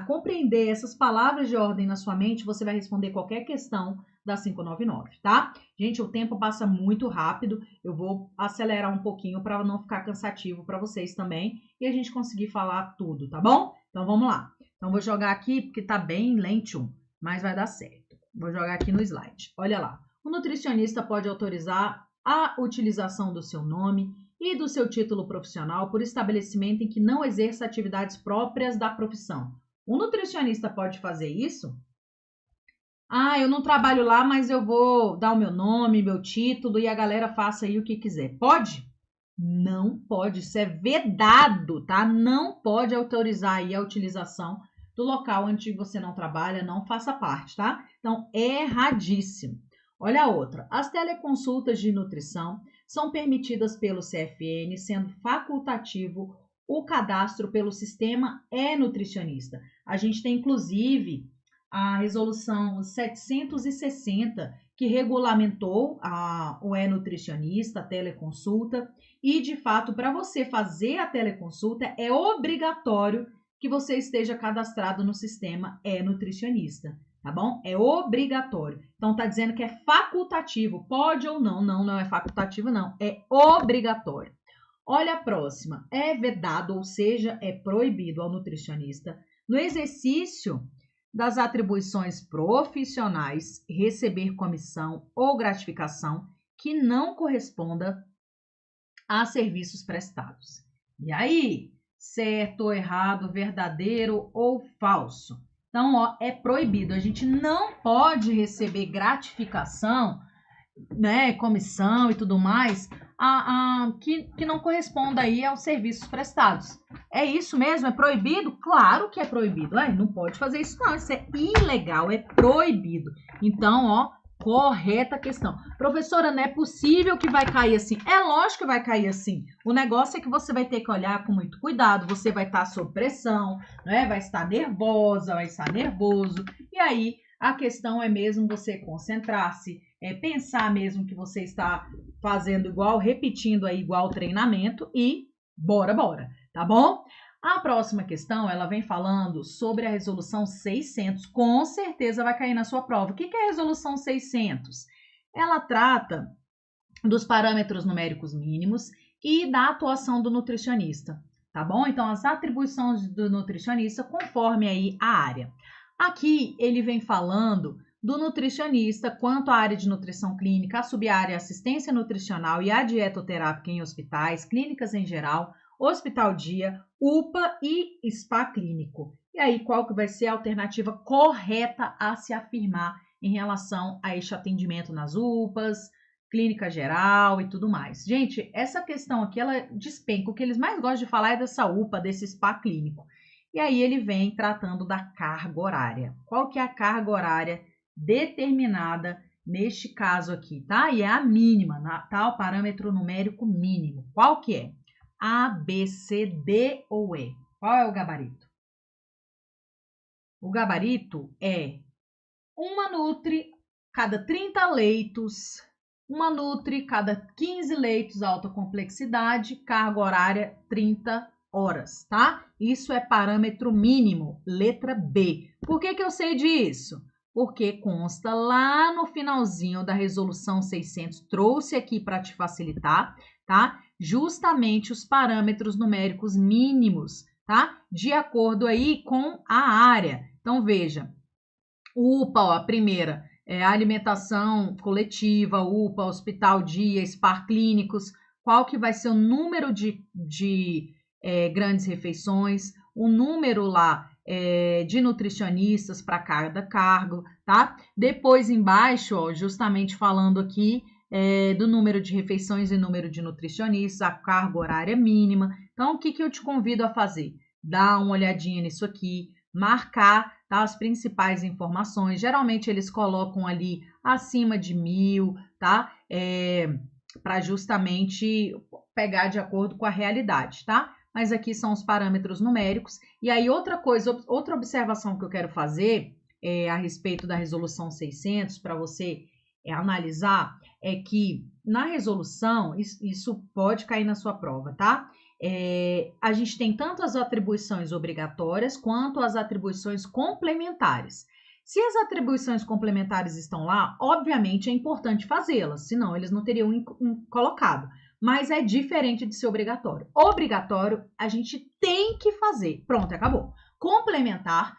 compreender essas palavras de ordem na sua mente, você vai responder qualquer questão da 599, tá? Gente, o tempo passa muito rápido, eu vou acelerar um pouquinho para não ficar cansativo para vocês também e a gente conseguir falar tudo, tá bom? Então, vamos lá. Então, vou jogar aqui porque tá bem lento, mas vai dar certo. Vou jogar aqui no slide. Olha lá. O nutricionista pode autorizar a utilização do seu nome e do seu título profissional por estabelecimento em que não exerça atividades próprias da profissão. O nutricionista pode fazer isso? Eu não trabalho lá, mas eu vou dar o meu nome, meu título e a galera faça aí o que quiser. Pode? Não pode, isso é vedado, tá? Não pode autorizar aí a utilização do local onde você não trabalha, não faça parte, tá? Então, erradíssimo. Olha a outra. As teleconsultas de nutrição são permitidas pelo CFN, sendo facultativo o cadastro pelo sistema e-nutricionista. A gente tem, inclusive, a resolução 760, que regulamentou o e-nutricionista, a teleconsulta, e, de fato, para você fazer a teleconsulta, é obrigatório que você esteja cadastrado no sistema e-nutricionista, tá bom? É obrigatório. Então, tá dizendo que é facultativo, pode ou não. Não é facultativo, não, é obrigatório. Olha a próxima. É vedado, ou seja, é proibido ao nutricionista, no exercício das atribuições profissionais, receber comissão ou gratificação que não corresponda a serviços prestados. E aí, certo ou errado, verdadeiro ou falso? Então, ó, é proibido. A gente não pode receber gratificação, né, comissão e tudo mais, que não corresponda aí aos serviços prestados. É isso mesmo? É proibido? Claro que é proibido. Não pode fazer isso não, isso é ilegal, é proibido. Então, ó, correta a questão. Professora, não é possível que vai cair assim. É lógico que vai cair assim. O negócio é que você vai ter que olhar com muito cuidado, você vai estar sob pressão, né? Vai estar nervosa, vai estar nervoso. E aí, a questão é mesmo você concentrar-se, pensar mesmo que você está fazendo igual, repetindo aí igual treinamento e bora, tá bom? A próxima questão, ela vem falando sobre a resolução 600, com certeza vai cair na sua prova. O que é a resolução 600? Ela trata dos parâmetros numéricos mínimos e da atuação do nutricionista, tá bom? Então, as atribuições do nutricionista conforme aí a área. Aqui ele vem falando do nutricionista quanto à área de nutrição clínica, a sub-área assistência nutricional e a dietoterápica em hospitais, clínicas em geral, hospital dia, UPA e spa clínico. E aí, qual que vai ser a alternativa correta a se afirmar em relação a este atendimento nas UPAs, clínica geral e tudo mais? Gente, essa questão aqui, ela despenca. O que eles mais gostam de falar é dessa UPA, desse spa clínico. E aí ele vem tratando da carga horária. Qual que é a carga horária determinada neste caso aqui, tá? E é a mínima, tá? O parâmetro numérico mínimo. Qual que é? A, B, C, D ou E? Qual é o gabarito? O gabarito é uma nutri cada 30 leitos, uma nutri cada 15 leitos alta complexidade, carga horária 30 horas, tá? Isso é parâmetro mínimo, letra B. Por que eu sei disso? Porque consta lá no finalzinho da resolução 600, trouxe aqui para te facilitar, tá? Justamente os parâmetros numéricos mínimos, tá? De acordo aí com a área. Então, veja, UPA, ó, a primeira, é a alimentação coletiva, UPA, hospital dia, spa clínicos, qual que vai ser o número de grandes refeições, o número lá de nutricionistas para cada cargo, tá? Depois embaixo, ó, justamente falando aqui do número de refeições e número de nutricionistas, a carga horária mínima. Então, o que eu te convido a fazer? Dar uma olhadinha nisso aqui, marcar, tá, as principais informações. Geralmente eles colocam ali acima de 1.000, tá? Para justamente pegar de acordo com a realidade, tá? Mas aqui são os parâmetros numéricos. E aí outra coisa, outra observação que eu quero fazer a respeito da resolução 600 para você analisar é que na resolução, isso pode cair na sua prova, tá? A gente tem tanto as atribuições obrigatórias quanto as atribuições complementares. Se as atribuições complementares estão lá, obviamente é importante fazê-las, senão eles não teriam colocado. Mas é diferente de ser obrigatório. Obrigatório, a gente tem que fazer. Pronto, acabou. Complementar,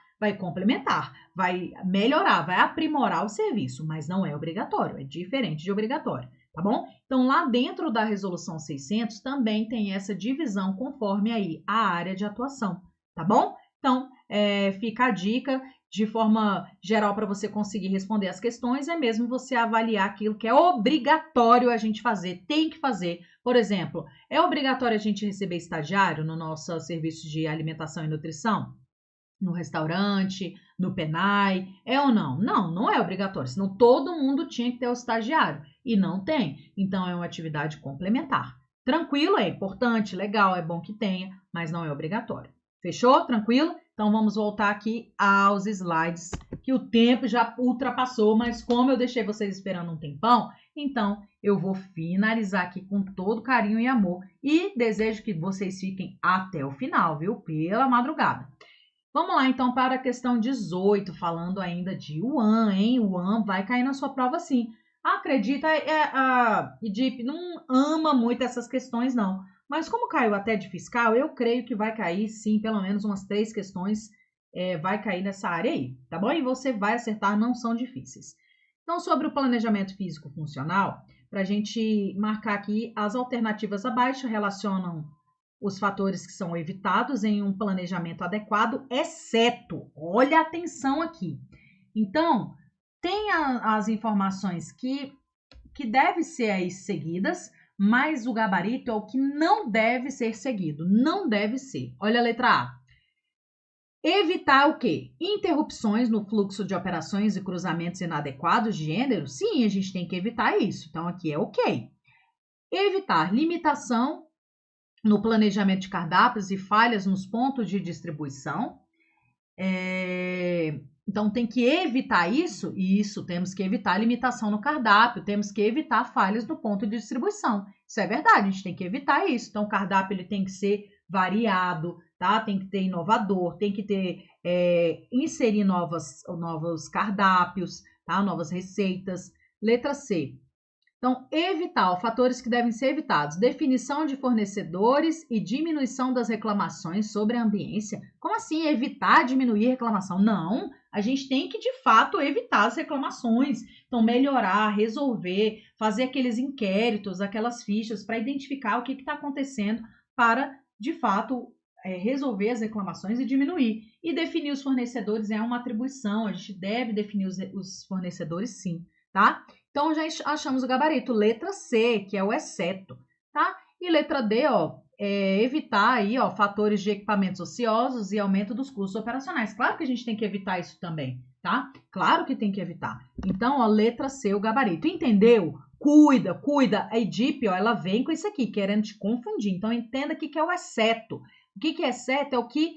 vai melhorar, vai aprimorar o serviço, mas não é obrigatório, é diferente de obrigatório, tá bom? Então, lá dentro da resolução 600 também tem essa divisão conforme aí a área de atuação, tá bom? Então, fica a dica de forma geral para você conseguir responder as questões, é mesmo você avaliar aquilo que é obrigatório a gente fazer, tem que fazer. Por exemplo, é obrigatório a gente receber estagiário no nosso serviço de alimentação e nutrição? no restaurante, no Penai, é ou não? Não, não é obrigatório, senão todo mundo tinha que ter o estagiário, e não tem. Então, é uma atividade complementar. Tranquilo, é importante, legal, é bom que tenha, mas não é obrigatório. Fechou? Tranquilo? Então, vamos voltar aqui aos slides, que o tempo já ultrapassou, mas como eu deixei vocês esperando um tempão, então eu vou finalizar aqui com todo carinho e amor e desejo que vocês fiquem até o final, viu? Pela madrugada. Vamos lá, então, para a questão 18, falando ainda de Yuan, hein? Yuan vai cair na sua prova sim. Acredita, a IDIP não ama muito essas questões, não. Mas como caiu até de fiscal, eu creio que vai cair sim, pelo menos umas 3 questões vai cair nessa área aí, tá bom? E você vai acertar, não são difíceis. Então, sobre o planejamento físico funcional, para a gente marcar aqui, as alternativas abaixo relacionam os fatores que são evitados em um planejamento adequado, exceto, olha a atenção aqui. Então, tem as informações que devem ser aí seguidas, mas o gabarito é o que não deve ser seguido, não deve ser. Olha a letra A. Evitar o quê? Interrupções no fluxo de operações e cruzamentos inadequados de gênero? Sim, a gente tem que evitar isso. Então, aqui é ok. Evitar limitação no planejamento de cardápios e falhas nos pontos de distribuição. Então, tem que evitar isso, e isso temos que evitar limitação no cardápio, temos que evitar falhas no ponto de distribuição. Isso é verdade, a gente tem que evitar isso. Então, o cardápio ele tem que ser variado, tá? Tem que ter inovador, tem que ter inserir novos cardápios, tá? Novas receitas. Letra C. Então, evitar, fatores que devem ser evitados: definição de fornecedores e diminuição das reclamações sobre a ambiência. Como assim evitar diminuir reclamação? Não, a gente tem que, de fato, evitar as reclamações. Então, melhorar, resolver, fazer aqueles inquéritos, aquelas fichas para identificar o que está acontecendo para, de fato, resolver as reclamações e diminuir. E definir os fornecedores é uma atribuição, a gente deve definir os fornecedores sim, tá? Então, já achamos o gabarito. Letra C, que é o exceto, tá? E letra D, ó, evitar aí, ó, fatores de equipamentos ociosos e aumento dos custos operacionais. Claro que a gente tem que evitar isso também, tá? Claro que tem que evitar. Então, ó, letra C, o gabarito. Entendeu? Cuida. A IDIP, ó, ela vem com isso aqui, querendo te confundir. Então, entenda o que é o exceto. O que é exceto é o que,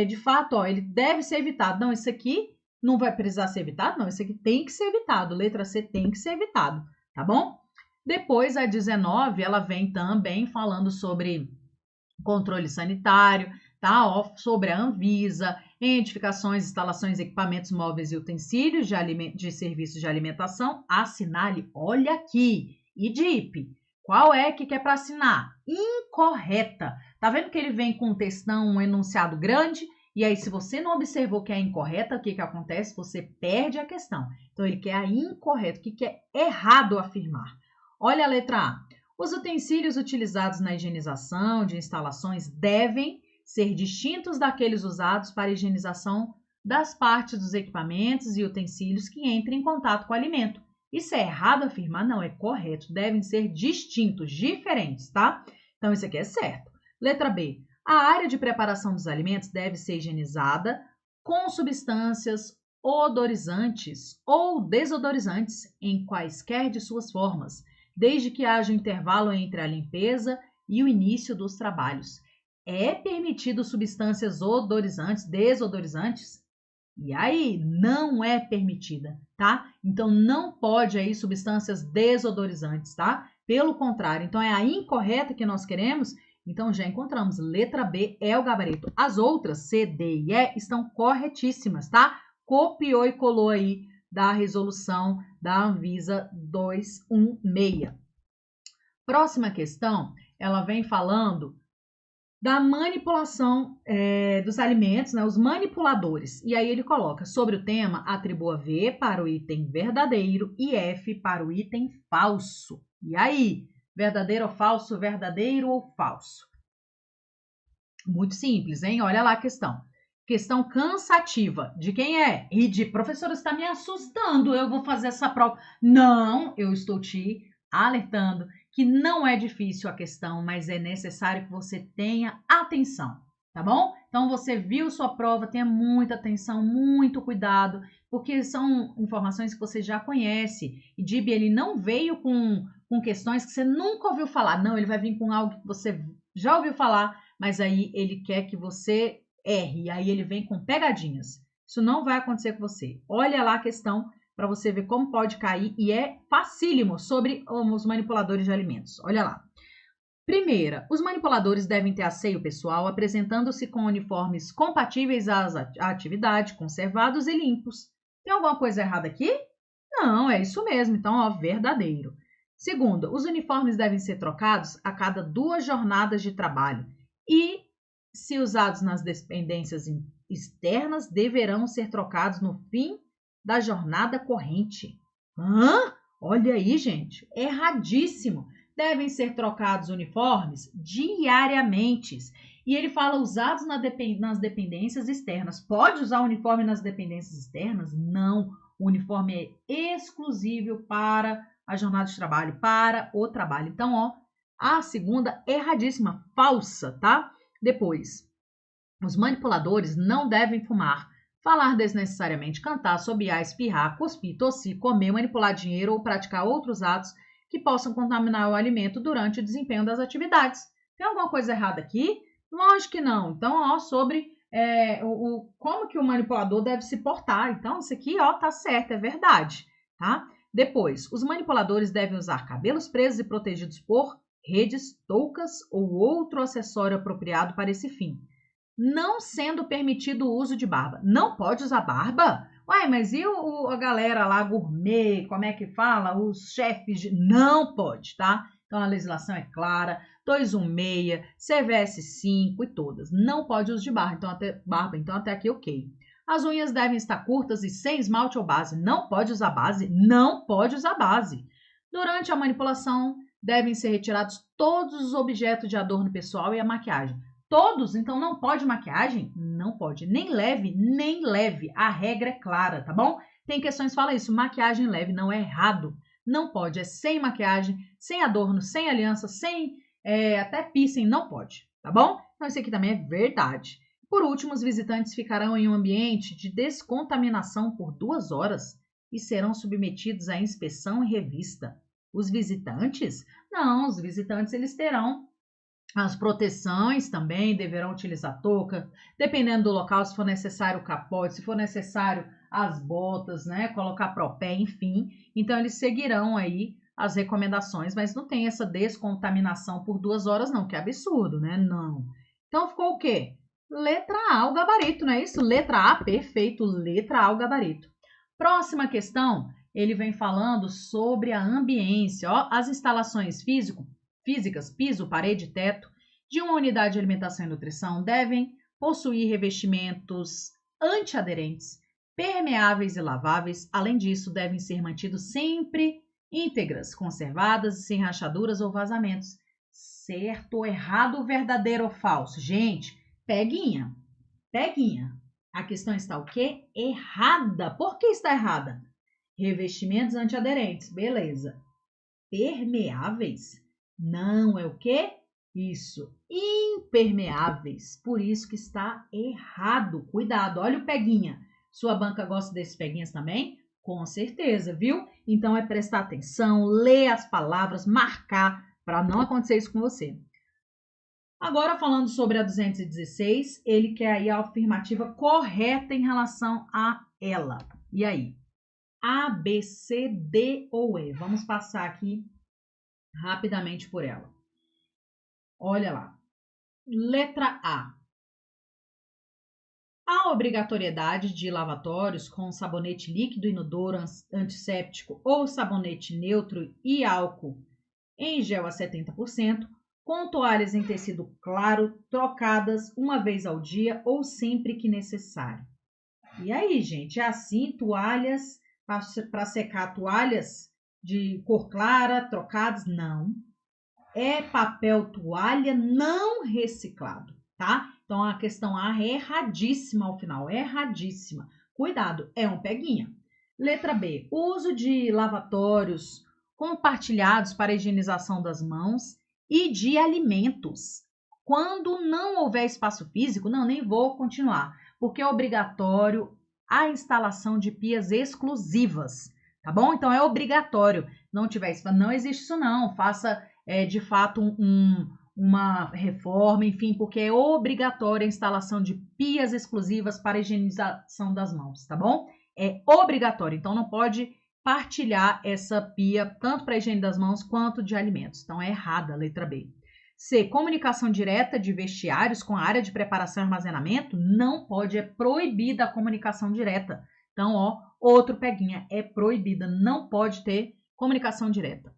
de fato, ó, ele deve ser evitado. Não, isso aqui não vai precisar ser evitado? Não, isso aqui tem que ser evitado. Letra C tem que ser evitado, tá bom? Depois, a 19, ela vem também falando sobre controle sanitário, tá? Ó, sobre a Anvisa, edificações, instalações, equipamentos móveis e utensílios de serviços de alimentação. Assinale, olha aqui, IDIP. Qual é que é para assinar? Incorreta. Tá vendo que ele vem com um textão, um enunciado grande? E aí, se você não observou que é incorreta, o que acontece? Você perde a questão. Então, ele quer a incorreta. O que é errado afirmar? Olha a letra A. Os utensílios utilizados na higienização de instalações devem ser distintos daqueles usados para higienização das partes dos equipamentos e utensílios que entrem em contato com o alimento. Isso é errado afirmar? Não, é correto. Devem ser distintos, diferentes, tá? Então, isso aqui é certo. Letra B. A área de preparação dos alimentos deve ser higienizada com substâncias odorizantes ou desodorizantes em quaisquer de suas formas, desde que haja um intervalo entre a limpeza e o início dos trabalhos. É permitido substâncias odorizantes, desodorizantes? E aí, não é permitida, tá? Então, não pode aí substâncias desodorizantes, tá? Pelo contrário, então é a incorreta que nós queremos. Então, já encontramos. Letra B é o gabarito. As outras, C, D e E, estão corretíssimas, tá? Copiou e colou aí da resolução da Anvisa 216. Próxima questão, ela vem falando da manipulação dos alimentos, né? Os manipuladores. E aí ele coloca, sobre o tema, atribua V para o item verdadeiro e F para o item falso. E aí? Verdadeiro ou falso? Verdadeiro ou falso? Muito simples, hein? Olha lá a questão. Questão cansativa. De quem é? E de professora, está me assustando. Eu vou fazer essa prova. Não, eu estou te alertando que não é difícil a questão, mas é necessário que você tenha atenção, tá bom? Então, Então, você viu sua prova, tenha muita atenção, muito cuidado, porque são informações que você já conhece. E DIB, ele não veio com questões que você nunca ouviu falar. Não, ele vai vir com algo que você já ouviu falar, mas aí ele quer que você erre. Aí ele vem com pegadinhas. Isso não vai acontecer com você. Olha lá a questão para você ver como pode cair. E é facílimo sobre os manipuladores de alimentos. Olha lá. Primeira, os manipuladores devem ter asseio pessoal, apresentando-se com uniformes compatíveis à atividade, conservados e limpos. Tem alguma coisa errada aqui? Não, é isso mesmo. Então, ó, verdadeiro. Segundo, os uniformes devem ser trocados a cada 2 jornadas de trabalho e, se usados nas dependências externas, deverão ser trocados no fim da jornada corrente. Hã? Olha aí, gente, erradíssimo. Devem ser trocados uniformes diariamente. E ele fala usados nas dependências externas. Pode usar uniforme nas dependências externas? Não. O uniforme é exclusivo para a jornada de trabalho, para o trabalho. Então, ó, a segunda erradíssima, falsa, tá? Depois, os manipuladores não devem fumar, falar desnecessariamente, cantar, assobiar, espirrar, cuspir, tossir, comer, manipular dinheiro ou praticar outros atos que possam contaminar o alimento durante o desempenho das atividades. Tem alguma coisa errada aqui? Lógico que não. Então, ó, sobre como que o manipulador deve se portar. Então, isso aqui, ó, tá certo, é verdade, tá? Depois, os manipuladores devem usar cabelos presos e protegidos por redes, toucas ou outro acessório apropriado para esse fim, não sendo permitido o uso de barba. Não pode usar barba? Uai, mas e a galera lá, gourmet, como é que fala? Os chefes de... Não pode, tá? Então, a legislação é clara, 216, CVS 5 e todas. Não pode uso de barba, então até aqui ok. As unhas devem estar curtas e sem esmalte ou base. Não pode usar base? Não pode usar base. Durante a manipulação, devem ser retirados todos os objetos de adorno pessoal e a maquiagem. Todos, então não pode maquiagem? Não pode, nem leve, nem leve. A regra é clara, tá bom? Tem questões que falam isso, maquiagem leve não é errado. Não pode, é sem maquiagem, sem adorno, sem aliança, sem até piercing, não pode, tá bom? Então isso aqui também é verdade. Por último, os visitantes ficarão em um ambiente de descontaminação por 2 horas e serão submetidos à inspeção e revista. Os visitantes? Não, os visitantes eles terão as proteções também, deverão utilizar touca, dependendo do local, se for necessário o capote, se for necessário as botas, né, colocar propé, enfim. Então, eles seguirão aí as recomendações, mas não tem essa descontaminação por 2 horas não, que é absurdo, né? Não. Então, ficou o quê? Letra A, o gabarito, não é isso? Letra A, perfeito, letra A, o gabarito. Próxima questão, ele vem falando sobre a ambiência, ó, as instalações físicas, piso, parede, teto, de uma unidade de alimentação e nutrição devem possuir revestimentos antiaderentes, permeáveis e laváveis. Além disso, devem ser mantidos sempre íntegras, conservadas e sem rachaduras ou vazamentos. Certo ou errado, verdadeiro ou falso? Gente, peguinha, peguinha. A questão está o quê? Errada. Por que está errada? Revestimentos antiaderentes, beleza. Permeáveis? Não, é o quê? Isso, impermeáveis. Por isso que está errado. Cuidado, olha o peguinha. Sua banca gosta desses peguinhas também? Com certeza, viu? Então é prestar atenção, ler as palavras, marcar, para não acontecer isso com você. Agora, falando sobre a 216, ele quer aí a afirmativa correta em relação a ela. E aí? A, B, C, D ou E? Vamos passar aqui rapidamente por ela. Olha lá. Letra A. A obrigatoriedade de lavatórios com sabonete líquido inodoro antisséptico ou sabonete neutro e álcool em gel a 70%, com toalhas em tecido claro, trocadas uma vez ao dia ou sempre que necessário. E aí, gente, é assim, toalhas, para secar toalhas de cor clara, trocadas? Não. É papel toalha não reciclado, tá? Então, a questão A é erradíssima ao final, é erradíssima. Cuidado, é um peguinha. Letra B, uso de lavatórios compartilhados para higienização das mãos e de alimentos. Quando não houver espaço físico, não, nem vou continuar, porque é obrigatório a instalação de pias exclusivas, tá bom? Então é obrigatório. Não tiver isso, não existe isso não. Faça de fato uma reforma, enfim, porque é obrigatória a instalação de pias exclusivas para higienização das mãos, tá bom? É obrigatório, então não pode partilhar essa pia tanto para higiene das mãos quanto de alimentos. Então é errada a letra B. C. Comunicação direta de vestiários com a área de preparação e armazenamento. Não pode, é proibida a comunicação direta. Então, ó, outro peguinha, é proibida, não pode ter comunicação direta.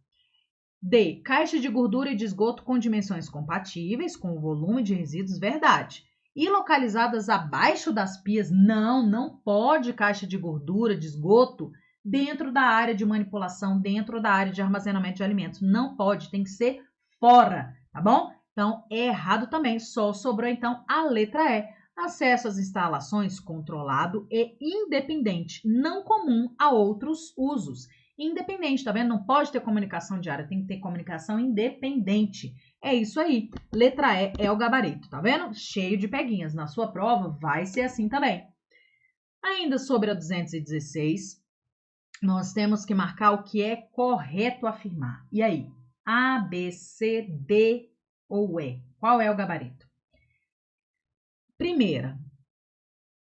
D. Caixa de gordura e de esgoto com dimensões compatíveis com o volume de resíduos, verdade. E localizadas abaixo das pias, não pode caixa de gordura, de esgoto dentro da área de manipulação, dentro da área de armazenamento de alimentos. Não pode, tem que ser fora, tá bom? Então, é errado também. Só sobrou, então, a letra E. Acesso às instalações controlado e independente, não comum a outros usos. Independente, tá vendo? Não pode ter comunicação diária, tem que ter comunicação independente. É isso aí. Letra E é o gabarito, tá vendo? Cheio de peguinhas. Na sua prova vai ser assim também. Ainda sobre a 216, nós temos que marcar o que é correto afirmar. E aí? A, B, C, D ou E? Qual é o gabarito? Primeira,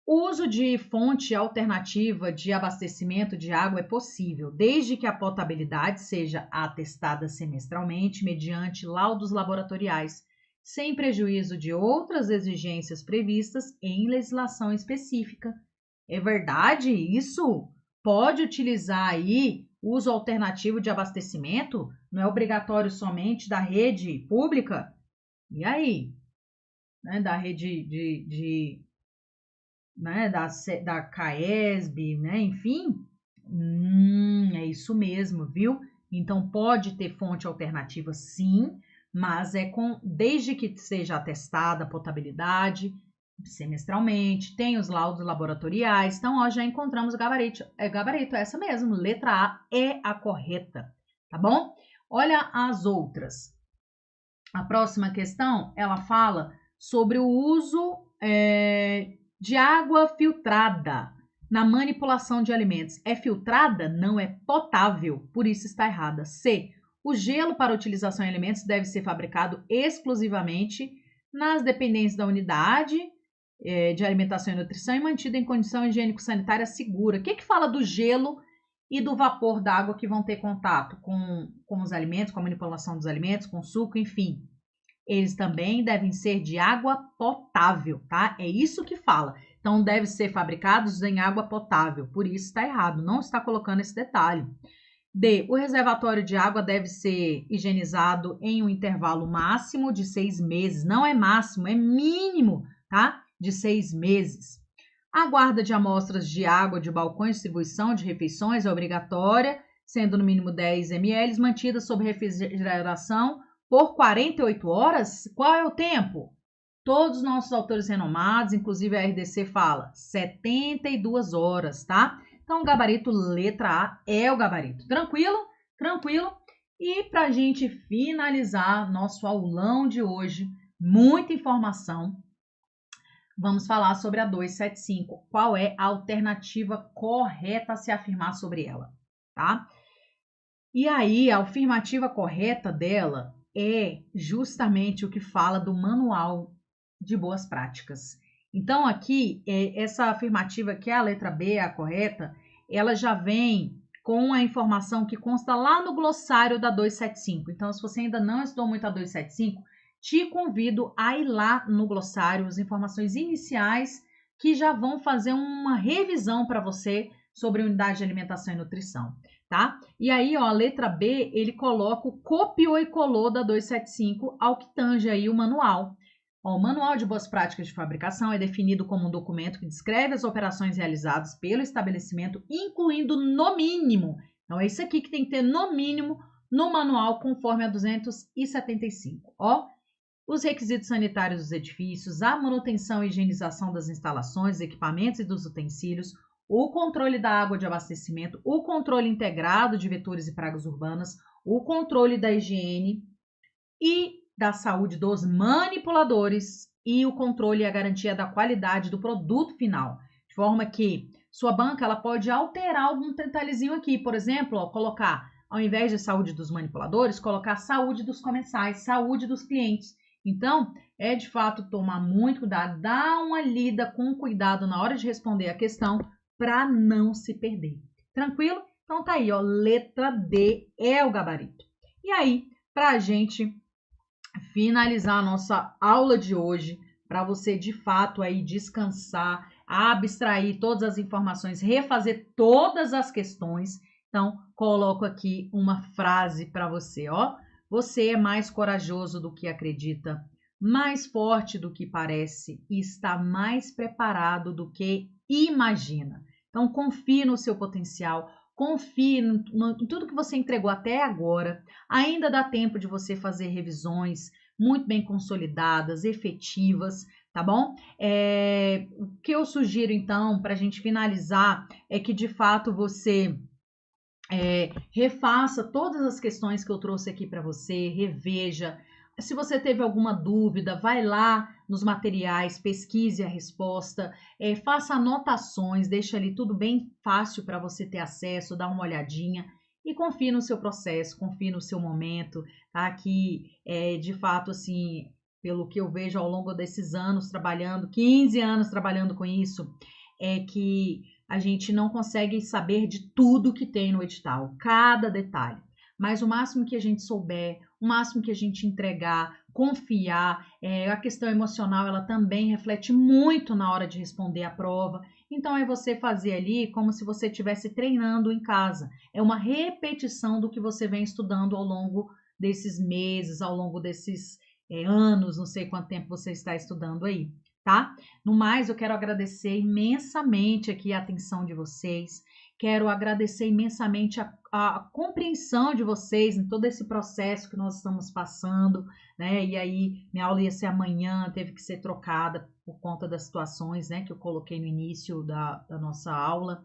o uso de fonte alternativa de abastecimento de água é possível, desde que a potabilidade seja atestada semestralmente mediante laudos laboratoriais, sem prejuízo de outras exigências previstas em legislação específica. É verdade isso? Pode utilizar aí uso alternativo de abastecimento? Não é obrigatório somente da rede pública? E aí? Né, da rede né, da CAESB, né, enfim? É isso mesmo, viu? Então pode ter fonte alternativa sim, mas desde que seja atestada a potabilidade semestralmente, tem os laudos laboratoriais. Então, ó, já encontramos o gabarito. Gabarito é essa mesmo, letra A é a correta, tá bom? Olha as outras. A próxima questão, ela fala sobre o uso de água filtrada na manipulação de alimentos. É filtrada? Não é potável, por isso está errada. C. O gelo para utilização em alimentos deve ser fabricado exclusivamente nas dependências da unidade de alimentação e nutrição e mantido em condição higiênico-sanitária segura. O que fala do gelo e do vapor d'água que vão ter contato com os alimentos, com a manipulação dos alimentos, com suco, enfim? Eles também devem ser de água potável, tá? É isso que fala. Então, devem ser fabricados em água potável. Por isso está errado, não está colocando esse detalhe. D. O reservatório de água deve ser higienizado em um intervalo máximo de 6 meses. Não é máximo, é mínimo, tá? De 6 meses. A guarda de amostras de água de balcões de distribuição de refeições é obrigatória, sendo no mínimo 10 ml, mantida sob refrigeração por 48 horas. Qual é o tempo? Todos os nossos autores renomados, inclusive a RDC, fala 72 horas, tá? Então, o gabarito letra A é o gabarito. Tranquilo? Tranquilo? E para a gente finalizar nosso aulão de hoje, muita informação, vamos falar sobre a 275. Qual é a alternativa correta a se afirmar sobre ela, tá? E aí, a afirmativa correta dela é justamente o que fala do manual de boas práticas. Então, aqui, essa afirmativa, que é a letra B, a correta, ela já vem com a informação que consta lá no glossário da 275. Então, se você ainda não estudou muito a 275, te convido a ir lá no glossário, as informações iniciais que já vão fazer uma revisão para você sobre unidade de alimentação e nutrição, tá? E aí, ó, a letra B, ele coloca o copiou e colou da 275 ao que tange aí o manual. Ó, o Manual de Boas Práticas de Fabricação é definido como um documento que descreve as operações realizadas pelo estabelecimento, incluindo no mínimo. Então, é isso aqui que tem que ter no mínimo no manual, conforme a 275. Ó, os requisitos sanitários dos edifícios, a manutenção e higienização das instalações, equipamentos e dos utensílios, o controle da água de abastecimento, o controle integrado de vetores e pragas urbanas, o controle da higiene e da saúde dos manipuladores e o controle e a garantia da qualidade do produto final, de forma que sua banca ela pode alterar algum detalhezinho aqui, por exemplo, ó, colocar, ao invés de saúde dos manipuladores, colocar saúde dos comensais, saúde dos clientes. Então, é de fato tomar muito cuidado, dar uma lida com cuidado na hora de responder a questão para não se perder. Tranquilo? Então tá aí, ó, letra D é o gabarito. E aí, para a gente finalizar a nossa aula de hoje, para você de fato aí descansar, abstrair todas as informações, refazer todas as questões. Então, coloco aqui uma frase para você, ó. Você é mais corajoso do que acredita, mais forte do que parece e está mais preparado do que imagina. Então, confie no seu potencial, confie em tudo que você entregou até agora. Ainda dá tempo de você fazer revisões muito bem consolidadas, efetivas, tá bom? O que eu sugiro, então, para a gente finalizar, é que de fato você refaça todas as questões que eu trouxe aqui para você, reveja. Se você teve alguma dúvida, vai lá nos materiais, pesquise a resposta, faça anotações, deixa ali tudo bem fácil para você ter acesso, dá uma olhadinha e confie no seu processo, confie no seu momento, tá? Que de fato, assim, pelo que eu vejo ao longo desses anos trabalhando, 15 anos trabalhando com isso, é que a gente não consegue saber de tudo que tem no edital, cada detalhe. Mas o máximo que a gente souber, o máximo que a gente entregar, confiar, a questão emocional, ela também reflete muito na hora de responder a prova. Então, é você fazer ali como se você estivesse treinando em casa. É uma repetição do que você vem estudando ao longo desses meses, ao longo desses anos, não sei quanto tempo você está estudando aí, tá? No mais, eu quero agradecer imensamente aqui a atenção de vocês. Quero agradecer imensamente a compreensão de vocês em todo esse processo que nós estamos passando, né? E aí, minha aula ia ser amanhã, teve que ser trocada por conta das situações, né, que eu coloquei no início da nossa aula.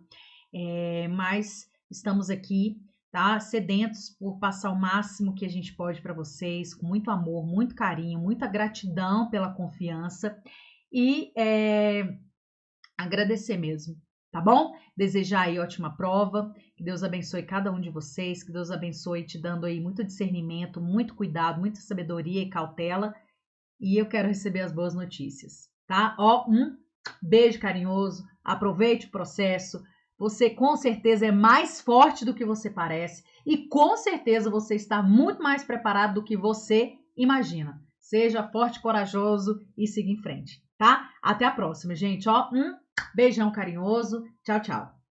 Mas estamos aqui, tá? Sedentos por passar o máximo que a gente pode para vocês, com muito amor, muito carinho, muita gratidão pela confiança e agradecer mesmo, tá bom? Desejar aí ótima prova, que Deus abençoe cada um de vocês, que Deus abençoe te dando aí muito discernimento, muito cuidado, muita sabedoria e cautela, e eu quero receber as boas notícias, tá? Ó, um beijo carinhoso, aproveite o processo, você com certeza é mais forte do que você parece e com certeza você está muito mais preparado do que você imagina. Seja forte, corajoso e siga em frente, tá? Até a próxima, gente. Ó, beijão carinhoso. Tchau, tchau.